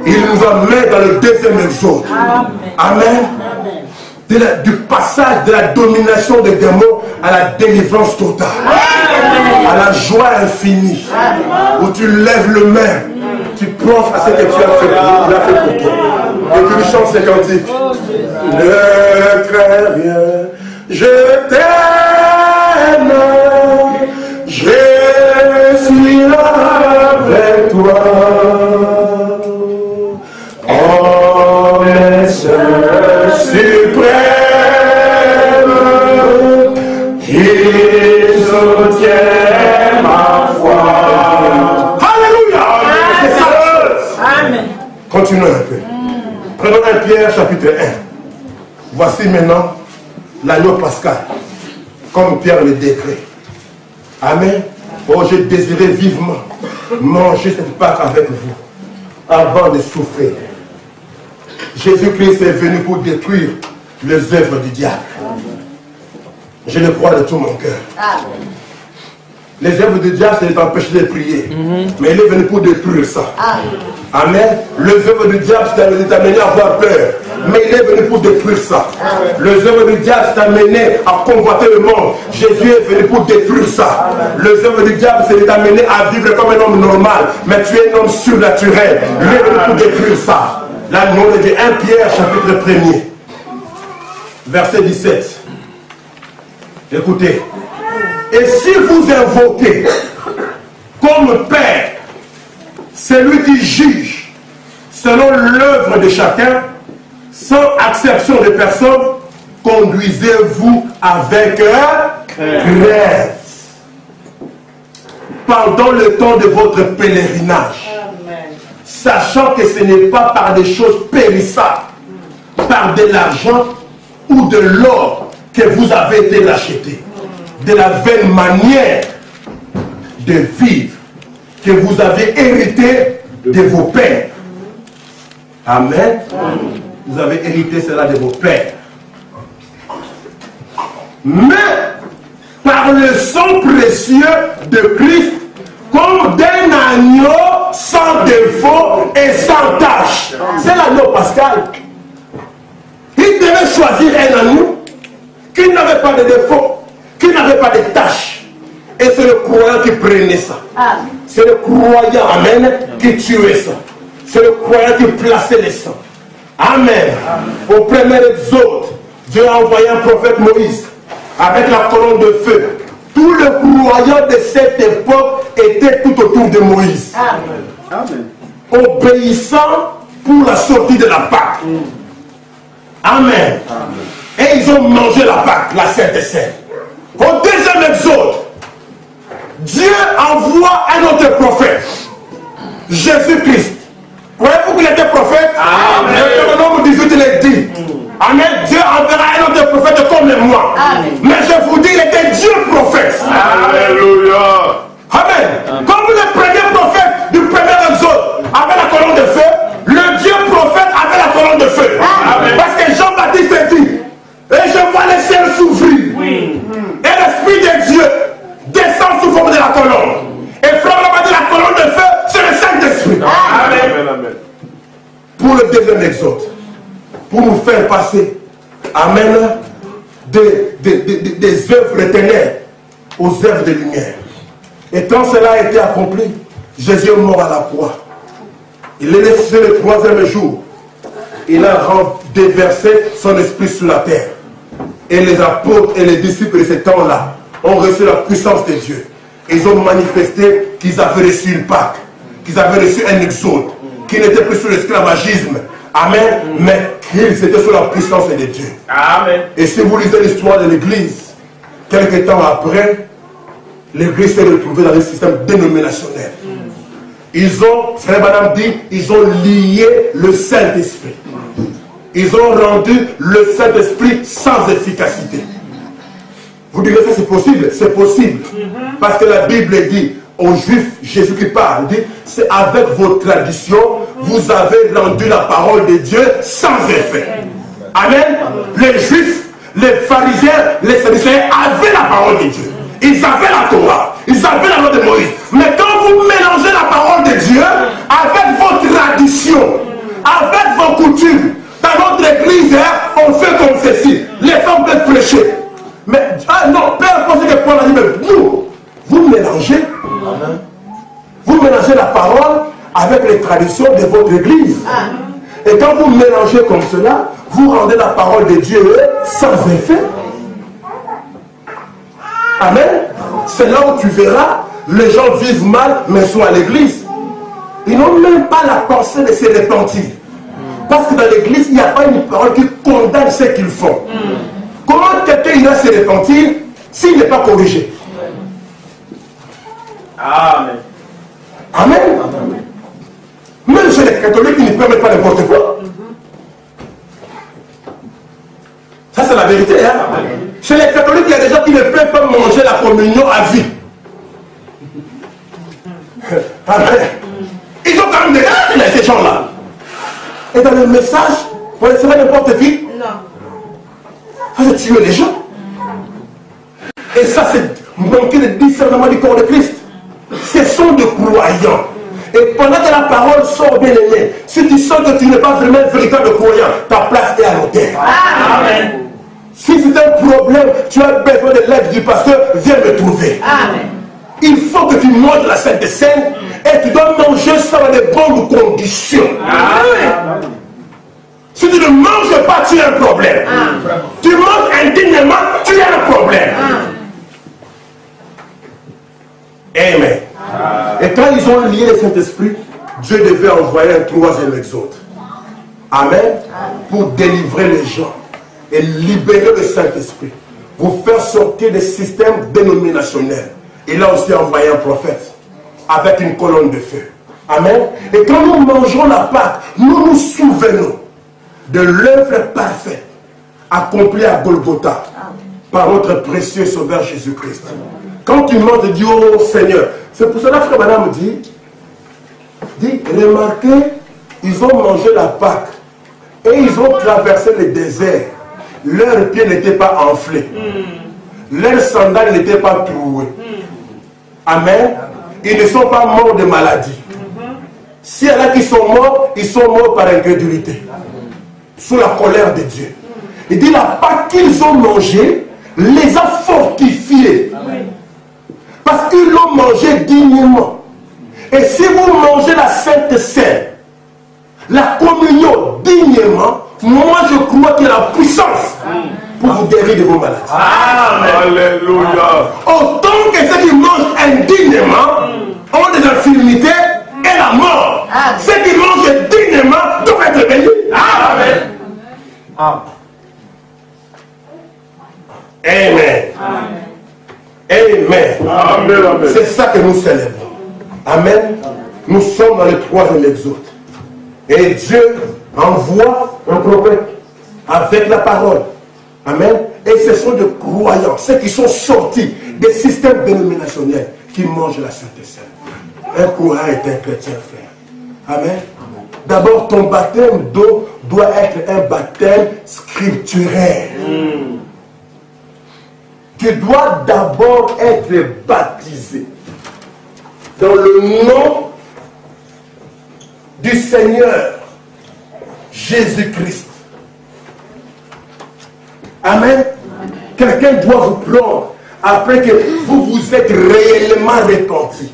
Il nous emmène dans le deuxième exode. Amen. Du passage de la domination des démons à la délivrance totale, à la joie infinie, où tu lèves le main, tu penses à ce que tu as fait pour toi, et tu lui chantes ces cantiques. Ne crains rien, je t'aime, je suis là avec toi. Oh, mes soeurs suprême, qui soutient ma foi. Alléluia. C'est ça. Amen. Continuons un peu. Prenons 1 Pierre chapitre 1. Voici maintenant l'agneau pascal, comme Pierre le décret. Amen. Oh, j'ai désiré vivement manger cette Pâque avec vous avant de souffrir. Jésus-Christ est venu pour détruire les œuvres du diable. Je le crois de tout mon cœur. Les œuvres du diable, c'est d'empêcher de prier. Mais il est venu pour détruire ça. Amen. Les œuvres du diable, c'est d'amener à avoir peur. Mais il est venu pour détruire ça. Les œuvres du diable, c'est d'amener à convoiter le monde. Jésus est venu pour détruire ça. Les œuvres du diable, c'est d'amener à vivre comme un homme normal. Mais tu es un homme surnaturel. Il est venu pour détruire ça. L'agneau de Dieu, 1 Pierre, chapitre 1er, verset 17. Écoutez. Et si vous invoquez comme Père celui qui juge selon l'œuvre de chacun, sans acception de personne, conduisez-vous avec crainte. pendant le temps de votre pèlerinage. Sachant que ce n'est pas par des choses périssables, par de l'argent ou de l'or que vous avez été rachetés, de la vaine manière de vivre que vous avez hérité de vos pères. Amen. Vous avez hérité cela de vos pères. Mais par le sang précieux de Christ, comme d'un agneau sans défaut et sans tache. C'est l'agneau pascal. Il devait choisir un agneau qui n'avait pas de défaut, qui n'avait pas de tache. Et c'est le croyant qui prenait ça. C'est le croyant, amen, qui tuait ça. C'est le croyant qui plaçait les sangs. Amen. Au premier exode, Dieu a envoyé un prophète Moïse avec la colonne de feu. Tout le croyant de cette époque était tout autour de Moïse. Amen. Obéissant pour la sortie de la Pâque. Amen. Et ils ont mangé la Pâque, la Sainte des Saints. Au deuxième exode, Dieu envoie un autre prophète, Jésus-Christ. Croyez-vous qu'il était prophète? Amen. Deutéronome 18, il est dit. Amen. Dieu enverra un autre prophète comme moi. Amen. Mais je vous dis, il était Dieu prophète. Alléluia. Amen. Comme le premier prophète du premier exode avait la colonne de feu, le Dieu prophète avait la colonne de feu. Amen. Parce que Jean-Baptiste a dit, et je vois les ciels s'ouvrir. Oui. Et l'Esprit de Dieu descend sous forme de la colonne. Et Frère m'a dit, la colonne de feu, c'est le Saint-Esprit. Amen. Amen. Pour le deuxième exode, pour nous faire passer, amen, des œuvres de ténèbres aux œuvres de lumière. Et quand cela a été accompli, Jésus est mort à la croix. Il est laissé le troisième jour. Il a déversé son esprit sur la terre. Et les apôtres et les disciples de ce temps-là ont reçu la puissance de Dieu. Ils ont manifesté qu'ils avaient reçu une Pâque, qu'ils avaient reçu un exode, qu'ils n'étaient plus sous l'esclavagisme. Amen. Mais qu'ils étaient sous la puissance de Dieu. Amen. Et si vous lisez l'histoire de l'Église, quelques temps après, l'Église s'est retrouvée dans un système dénominationnel. Ils ont, Frère Madame dit, ils ont lié le Saint-Esprit. Ils ont rendu le Saint-Esprit sans efficacité. Vous direz ça, c'est possible? C'est possible. Parce que la Bible dit aux Juifs, Jésus qui parle, dit, c'est avec vos traditions, vous avez rendu la parole de Dieu sans effet. Amen. Les Juifs, les pharisiens, les sadducéens avaient la parole de Dieu. Ils avaient la Torah, ils avaient la loi de Moïse. Mais quand vous mélangez la parole de Dieu avec vos traditions, avec vos coutumes, dans notre église, on fait comme ceci. Les femmes peuvent prêcher. Mais, non, Père, pensez que Paul a dit, mais vous mélangez. Vous mélangez la parole avec les traditions de votre église. Et quand vous mélangez comme cela, vous rendez la parole de Dieu sans effet. Amen. C'est là où tu verras, les gens vivent mal, mais sont à l'église. Ils n'ont même pas la pensée de se repentir. Parce que dans l'église, il n'y a pas une parole qui condamne ce qu'ils font. Comment quelqu'un ira se repentir s'il n'est pas corrigé? Amen. Amen. Même chez les catholiques, ils ne permettent pas n'importe quoi. Ça, c'est la vérité. Hein? Chez les catholiques, il y a des gens qui ne peuvent pas manger la communion à vie. Amen. Ils ont quand même des règles, ces gens-là. Et dans le message, vous laissez n'importe qui. Non. Ça, c'est tuer les gens. Et ça, c'est manquer le discernement du corps de Christ. Ce sont des croyants. Et pendant que la parole sort bien aimé, si tu sens que tu n'es pas vraiment un véritable croyant, ta place est à l'autel. Amen. Si c'est un problème, tu as besoin de l'aide du pasteur, viens me trouver. Amen. Il faut que tu manges la Sainte Seine et tu dois manger ça dans de bonnes conditions. Amen. Si tu ne manges pas, tu as un problème. Amen. Tu manges indignement, tu as un problème. Amen. Amen. Et quand ils ont lié le Saint-Esprit, Dieu devait envoyer un troisième exode. Amen. Pour délivrer les gens et libérer le Saint-Esprit. Vous faire sortir des systèmes dénominationnels. Il a aussi envoyé un prophète. avec une colonne de feu. Amen. Et quand nous mangeons la Pâque, nous nous souvenons de l'œuvre parfaite accomplie à Golgotha par notre précieux Sauveur Jésus-Christ. Quand tu manges, tu dis, oh Seigneur. C'est pour cela que Frère Madame dit, remarquez, ils ont mangé la Pâque et ils ont traversé le désert. Leurs pieds n'étaient pas enflés. Leurs sandales n'étaient pas trouées. Amen. Ils ne sont pas morts de maladie. S'il y en a qui sont morts, ils sont morts par incrédulité. Sous la colère de Dieu. Il dit la Pâque qu'ils ont mangée les a fortifiés. Parce qu'ils l'ont mangé dignement. Et si vous mangez la Sainte Seine, la communion dignement, moi je crois qu'il y a la puissance pour vous guérir de vos maladies. Alléluia. Autant que ceux qui mangent indignement ont des infirmités et la mort. Ceux qui mangent dignement doivent être bénis. Amen. Amen. Amen. Amen. C'est ça que nous célébrons. Amen. Nous sommes dans le 3e exode. Et Dieu envoie un prophète avec la parole. Amen. Et ce sont des croyants, ceux qui sont sortis des systèmes dénominationnels qui mangent la Sainte Seine. Un croyant est un chrétien, frère. Amen. D'abord, ton baptême d'eau doit être un baptême scripturaire. Tu dois d'abord être baptisé dans le nom du Seigneur Jésus-Christ. Amen. Quelqu'un doit vous prendre après que vous vous êtes réellement repenti.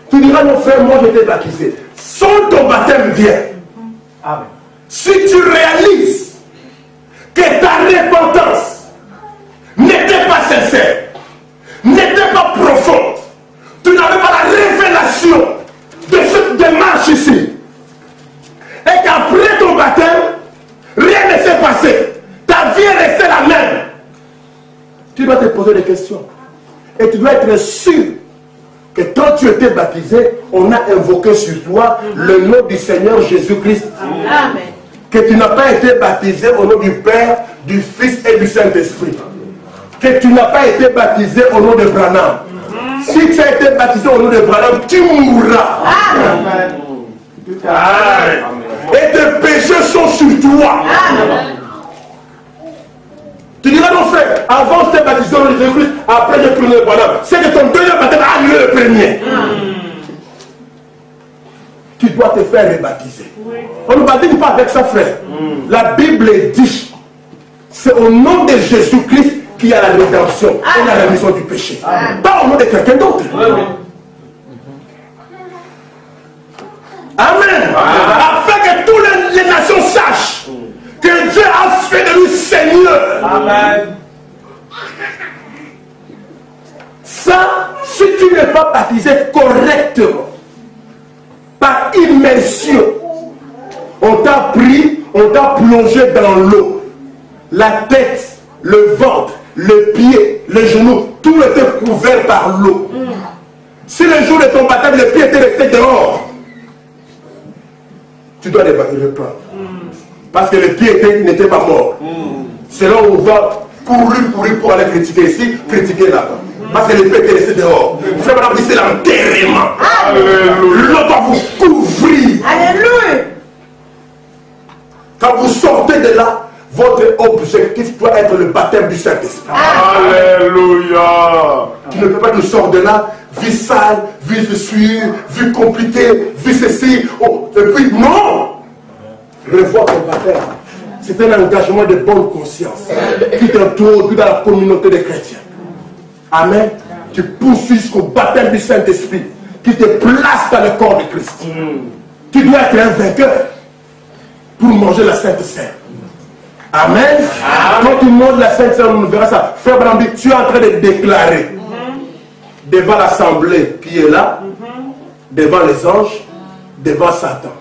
Tu diras, mon frère, moi j'étais baptisé. Sans ton baptême vient. Amen. Si tu réalises que ta repentance n'était pas sincère, n'était pas profonde, tu n'avais pas la révélation de cette démarche ici, et qu'après ton baptême, rien ne s'est passé, ta vie est restée la même, tu dois te poser des questions. Et tu dois être sûr que quand tu étais baptisé, on a invoqué sur toi le nom du Seigneur Jésus-Christ. Amen. Que tu n'as pas été baptisé au nom du Père, du Fils et du Saint-Esprit. Que tu n'as pas été baptisé au nom de Branham. Si tu as été baptisé au nom de Branham, tu mourras. Amen. Amen. Et tes péchés sont sur toi. Amen. Tu diras, non frère, avant je t'ai baptisé au nom de Jésus-Christ, après j'ai pris le Branham. C'est que ton deuxième baptême a annulé le premier. Tu dois te faire rebaptiser. On ne baptise pas avec ça, frère. La Bible dit, c'est au nom de Jésus-Christ qu'il y a la rédemption et la rémission du péché. Pas au nom de quelqu'un d'autre. Amen. Afin que toutes les nations sachent que Dieu a fait de nous Seigneur. Amen. Ça, si tu n'es pas baptisé correctement, par immersion, on t'a pris, on t'a plongé dans l'eau. La tête, le ventre, le pied, les genoux, tout était couvert par l'eau. Si le jour de ton baptême, le pied était resté dehors, tu dois les reprendre. Parce que le pied n'était pas mort. C'est là où on va courir pour aller critiquer ici, critiquer là-bas. Parce que le pied était resté dehors. Frère Madame dit c'est l'enterrement. L'eau doit vous couvrir. Alléluia. Quand vous sortez de là, votre objectif doit être le baptême du Saint-Esprit. Alléluia. Tu ne peux pas te sortir de là, vie sale, vie de suivre, vie compliquée, vie ceci. Oh, et puis non. Revois ton baptême. C'est un engagement de bonne conscience qui t'introduit dans la communauté des chrétiens. Amen. Tu poursuis jusqu'au baptême du Saint-Esprit qui te place dans le corps de Christ. Tu dois être un vainqueur pour manger la Sainte Seine. Amen. Quand tu manges la Sainte Seine, on verra ça. Frère Branham, tu es en train de déclarer devant l'assemblée qui est là, devant les anges, devant Satan,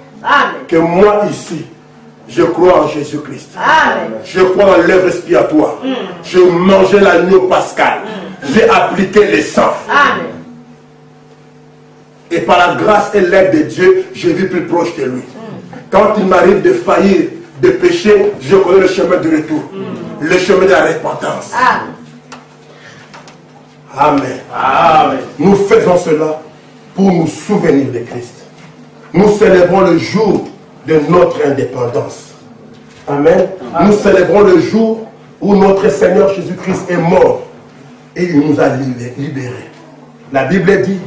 que moi ici, je crois en Jésus-Christ. Je crois en l'œuvre expiatoire. Je mangeais l'agneau pascal. J'ai appliqué le sang. Et par la grâce et l'aide de Dieu, je vis plus proche de lui. Quand il m'arrive de faillir, de pécher, je connais le chemin du retour. Le chemin de la repentance. Amen. Amen. Nous faisons cela pour nous souvenir de Christ. Nous célébrons le jour de notre indépendance. Amen. Nous célébrons le jour où notre Seigneur Jésus-Christ est mort et il nous a libérés. La Bible dit,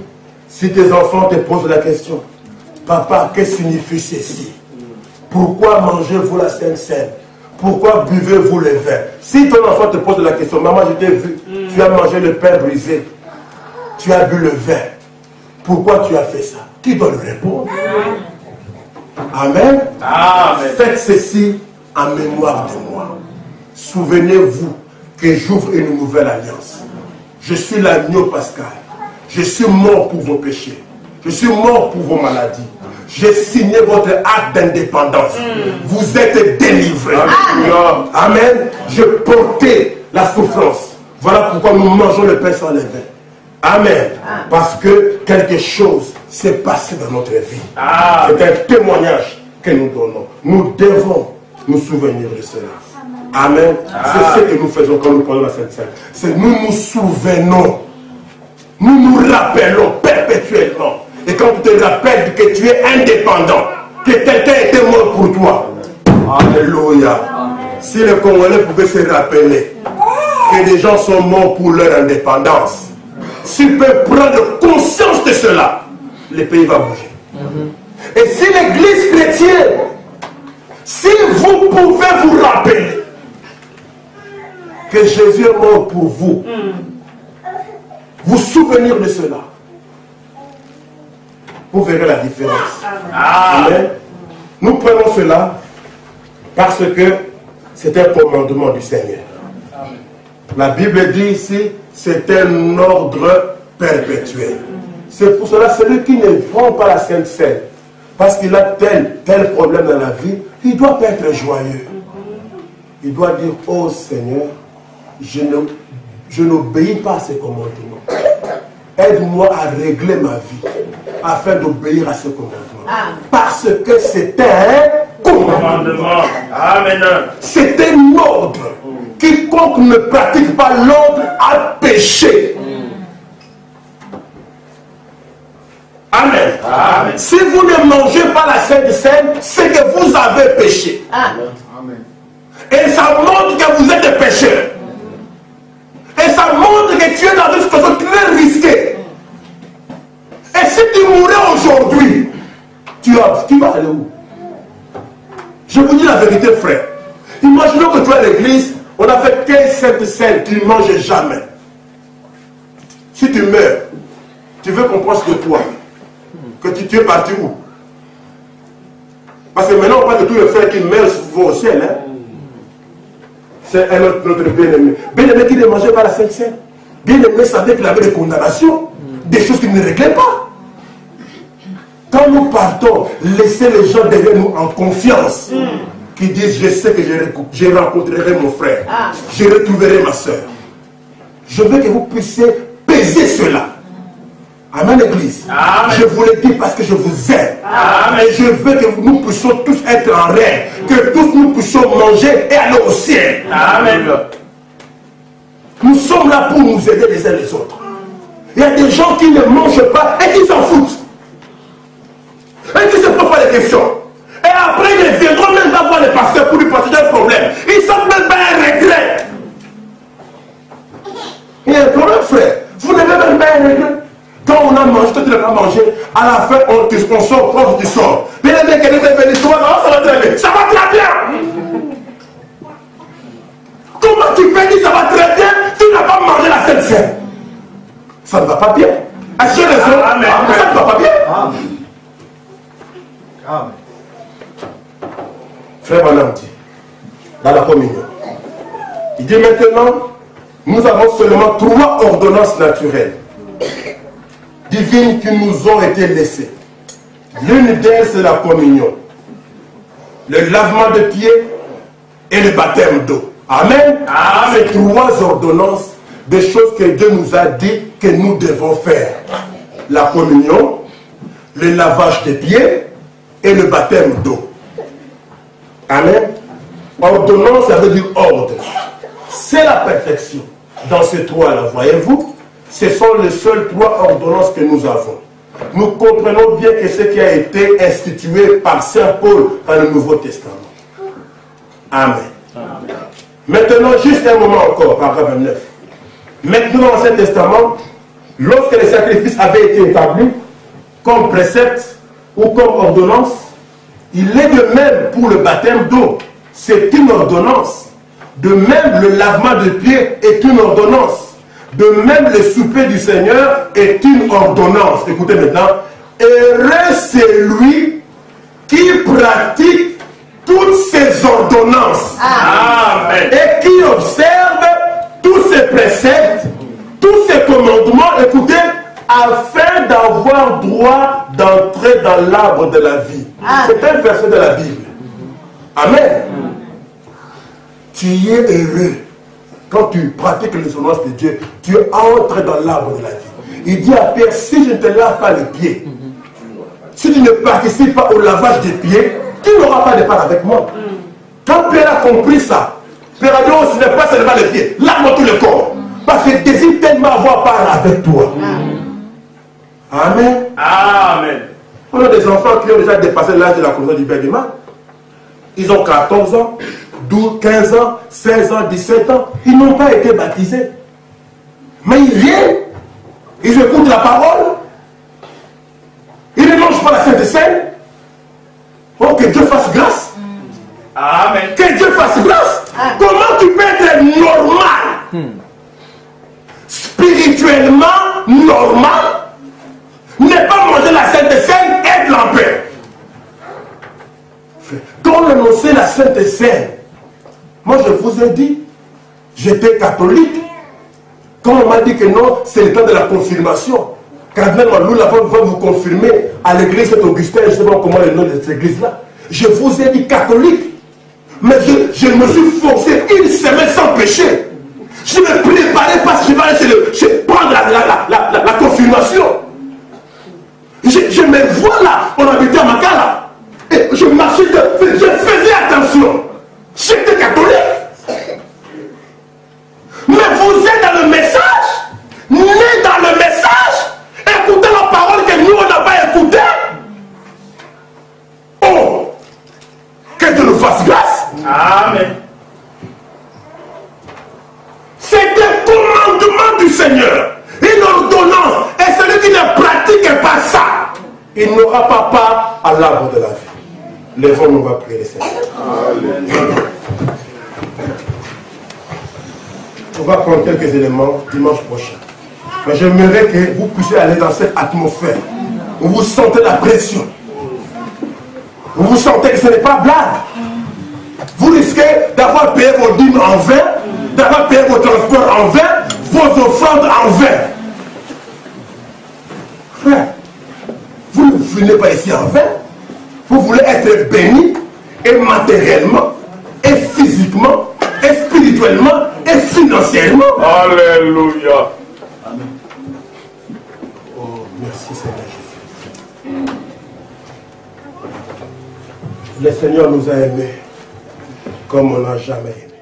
si tes enfants te posent la question, papa, que signifie ceci? Pourquoi mangez-vous la Sainte Seine? Pourquoi buvez-vous le vin? Si ton enfant te pose la question, maman, je t'ai vu, tu as mangé le pain brisé, tu as bu le vin, pourquoi tu as fait ça? Qui doit lui répondre? Amen. Amen. Faites ceci en mémoire de moi. Souvenez-vous que j'ouvre une nouvelle alliance. Je suis l'agneau pascal. Je suis mort pour vos péchés. Je suis mort pour vos maladies. J'ai signé votre acte d'indépendance. Vous êtes délivrés. Amen. Amen. Je portais la souffrance. Voilà pourquoi nous mangeons le pain sans levain. Amen. Parce que quelque chose s'est passé dans notre vie. C'est un témoignage que nous donnons. Nous devons nous souvenir de cela. Amen. C'est ce que nous faisons quand nous prenons la Sainte Seine. C'est nous nous souvenons. Nous nous rappelons perpétuellement. Et quand tu te rappelles que tu es indépendant, que quelqu'un était mort pour toi. Alléluia. Si les Congolais pouvaient se rappeler que des gens sont morts pour leur indépendance, s'ils peuvent prendre conscience de cela, le pays va bouger. Et si l'église chrétienne, si vous pouvez vous rappeler que Jésus est mort pour vous, vous souvenir de cela, vous verrez la différence. Amen. Nous prenons cela parce que c'est un commandement du Seigneur. La Bible dit ici, c'est un ordre perpétuel. C'est pour cela, celui qui ne prend pas la Sainte Seine, parce qu'il a tel problème dans la vie, il doit pas être joyeux. Il doit dire, oh Seigneur, je n'obéis pas à ces commandements. Aide-moi à régler ma vie, afin d'obéir à ces commandements. Parce que c'est un commandement. Amen. C'est un ordre. Quiconque ne pratique pas l'ordre a péché. Amen. Amen. Si vous ne mangez pas la Sainte Seine, c'est que vous avez péché. Amen. Et ça montre que vous êtes des pécheurs. Et ça montre que tu es dans une situation très risquée. Et si tu mourais aujourd'hui, tu vas aller où? Je vous dis la vérité, frère. Imaginons que tu es à l'église, on a fait 15 Sainte Seine, tu ne manges jamais. Si tu meurs, tu veux qu'on pense de toi. Que tu es parti où? Parce que maintenant on parle de tous les frères qui meurent au ciel. Hein? C'est notre bien-aimé. Bien-aimé qui ne mangeait pas la Sainte Seine. Bien-aimé savait qu'il avait des condamnations, des choses qu'il ne réglait pas. Quand nous partons, laissez les gens derrière nous en confiance. Qui disent, je sais que je rencontrerai mon frère. Je retrouverai ma soeur. Je veux que vous puissiez peser cela. Amen, l'église. Je vous le dis parce que je vous aime. Et je veux que nous puissions tous être en règle. Que tous nous puissions manger et aller au ciel. Amen. Nous sommes là pour nous aider les uns les autres. Il y a des gens qui ne mangent pas et qui s'en foutent. Et qui se posent pas des questions. Et après, ils viendront même pas voir le pasteur pour lui partager un problème. Ils ne sentent même pas un regret. Il y a un problème, frère. Vous n'avez même pas un regret. Quand on a mangé, toi tu n'as pas mangé, à la fin on sort, quand tu sors. Bien aimé, quelqu'un est venu, ça va très bien. Ça va très bien. Comment tu peux dire ça va très bien? Tu n'as pas mangé la Sainte Seine. Ça ne va pas bien. Est-ce que j'ai raison? Ça ne va pas bien. Amen. Frère Branham dit, dans la communion, il dit maintenant, nous avons seulement 3 ordonnances naturelles, divines qui nous ont été laissées. L'une d'elles, c'est la communion, le lavement de pieds et le baptême d'eau. Amen. Ces 3 ordonnances, des choses que Dieu nous a dit que nous devons faire. La communion, le lavage des pieds et le baptême d'eau. Amen. Ordonnance, ça veut dire ordre. C'est la perfection. Dans ces trois-là, voyez-vous, ce sont les seules trois ordonnances que nous avons. Nous comprenons bien que ce qui a été institué par Saint Paul dans le Nouveau Testament. Amen. Amen. Maintenant, juste un moment encore, paragraphe 29. Maintenant, dans l'Ancien Testament, lorsque les sacrifices avaient été établis, comme précepte ou comme ordonnance, il est de même pour le baptême d'eau. C'est une ordonnance. De même, le lavement de pieds est une ordonnance. De même, le souper du Seigneur est une ordonnance. Écoutez maintenant. Heureux c'est lui qui pratique toutes ces ordonnances. Amen. Et qui observe tous ces préceptes, tous ces commandements, écoutez, afin d'avoir droit d'entrer dans l'arbre de la vie. C'est un verset de la Bible. Amen. Tu es heureux quand tu pratiques les ordonnances de Dieu. Tu entres dans l'arbre de la vie. Il dit à Pierre, si je ne te lave pas les pieds, si tu ne participes pas au lavage des pieds, tu n'auras pas de part avec moi. Quand Pierre a compris ça, Pierre a dit, oh, ce n'est pas seulement les pieds, lave-moi tout le corps. Parce qu'il désire tellement avoir part avec toi. Amen. Amen. On a des enfants qui ont déjà dépassé l'âge de la communion du baptême. Ils ont 14 ans, 12, 15 ans, 16 ans, 17 ans. Ils n'ont pas été baptisés. Mais ils viennent, ils écoutent la parole, ils ne mangent pas la Sainte Seine. Oh, que Dieu fasse grâce. Amen. Que Dieu fasse grâce. Comment tu peux être normal, spirituellement normal, ne pas manger la Sainte Seine, être en paix? Quand on annonçait la Sainte Seine, moi je vous ai dit, j'étais catholique. Quand on m'a dit que non, c'est le temps de la confirmation. Cardinal Maloula va vous confirmer à l'église Saint-Augustin, je ne sais pas comment est le nom de cette église-là. Je vous ai dit catholique. Mais je me suis forcé une semaine sans péché. Je me préparais parce que je vais aller prendre la confirmation. Je me vois là, on habitait à Makala. Et je marchais, je faisais attention. J'étais catholique. Mais vous êtes dans le message, né dans le message, écoutez la parole que nous on n'a pas écoutée. Oh, que Dieu nous fasse grâce. Amen. C'est un commandement du Seigneur, une ordonnance. Et celui qui ne pratique pas ça, il n'aura pas part à l'arbre de la vie. Lèvons-nous, on va prier le Seigneur. On va prendre quelques éléments dimanche prochain. Mais j'aimerais que vous puissiez aller dans cette atmosphère où vous sentez la pression. Où vous sentez que ce n'est pas blague. Vous risquez d'avoir payé vos dîmes en vain, d'avoir payé vos transports en vain, vos offrandes en vain. Frère, vous ne venez pas ici en vain. Vous voulez être béni, et matériellement, et physiquement, et spirituellement, et financièrement. Alléluia. Amen. Oh, merci Seigneur Jésus. Le Seigneur nous a aimés comme on n'a jamais aimé.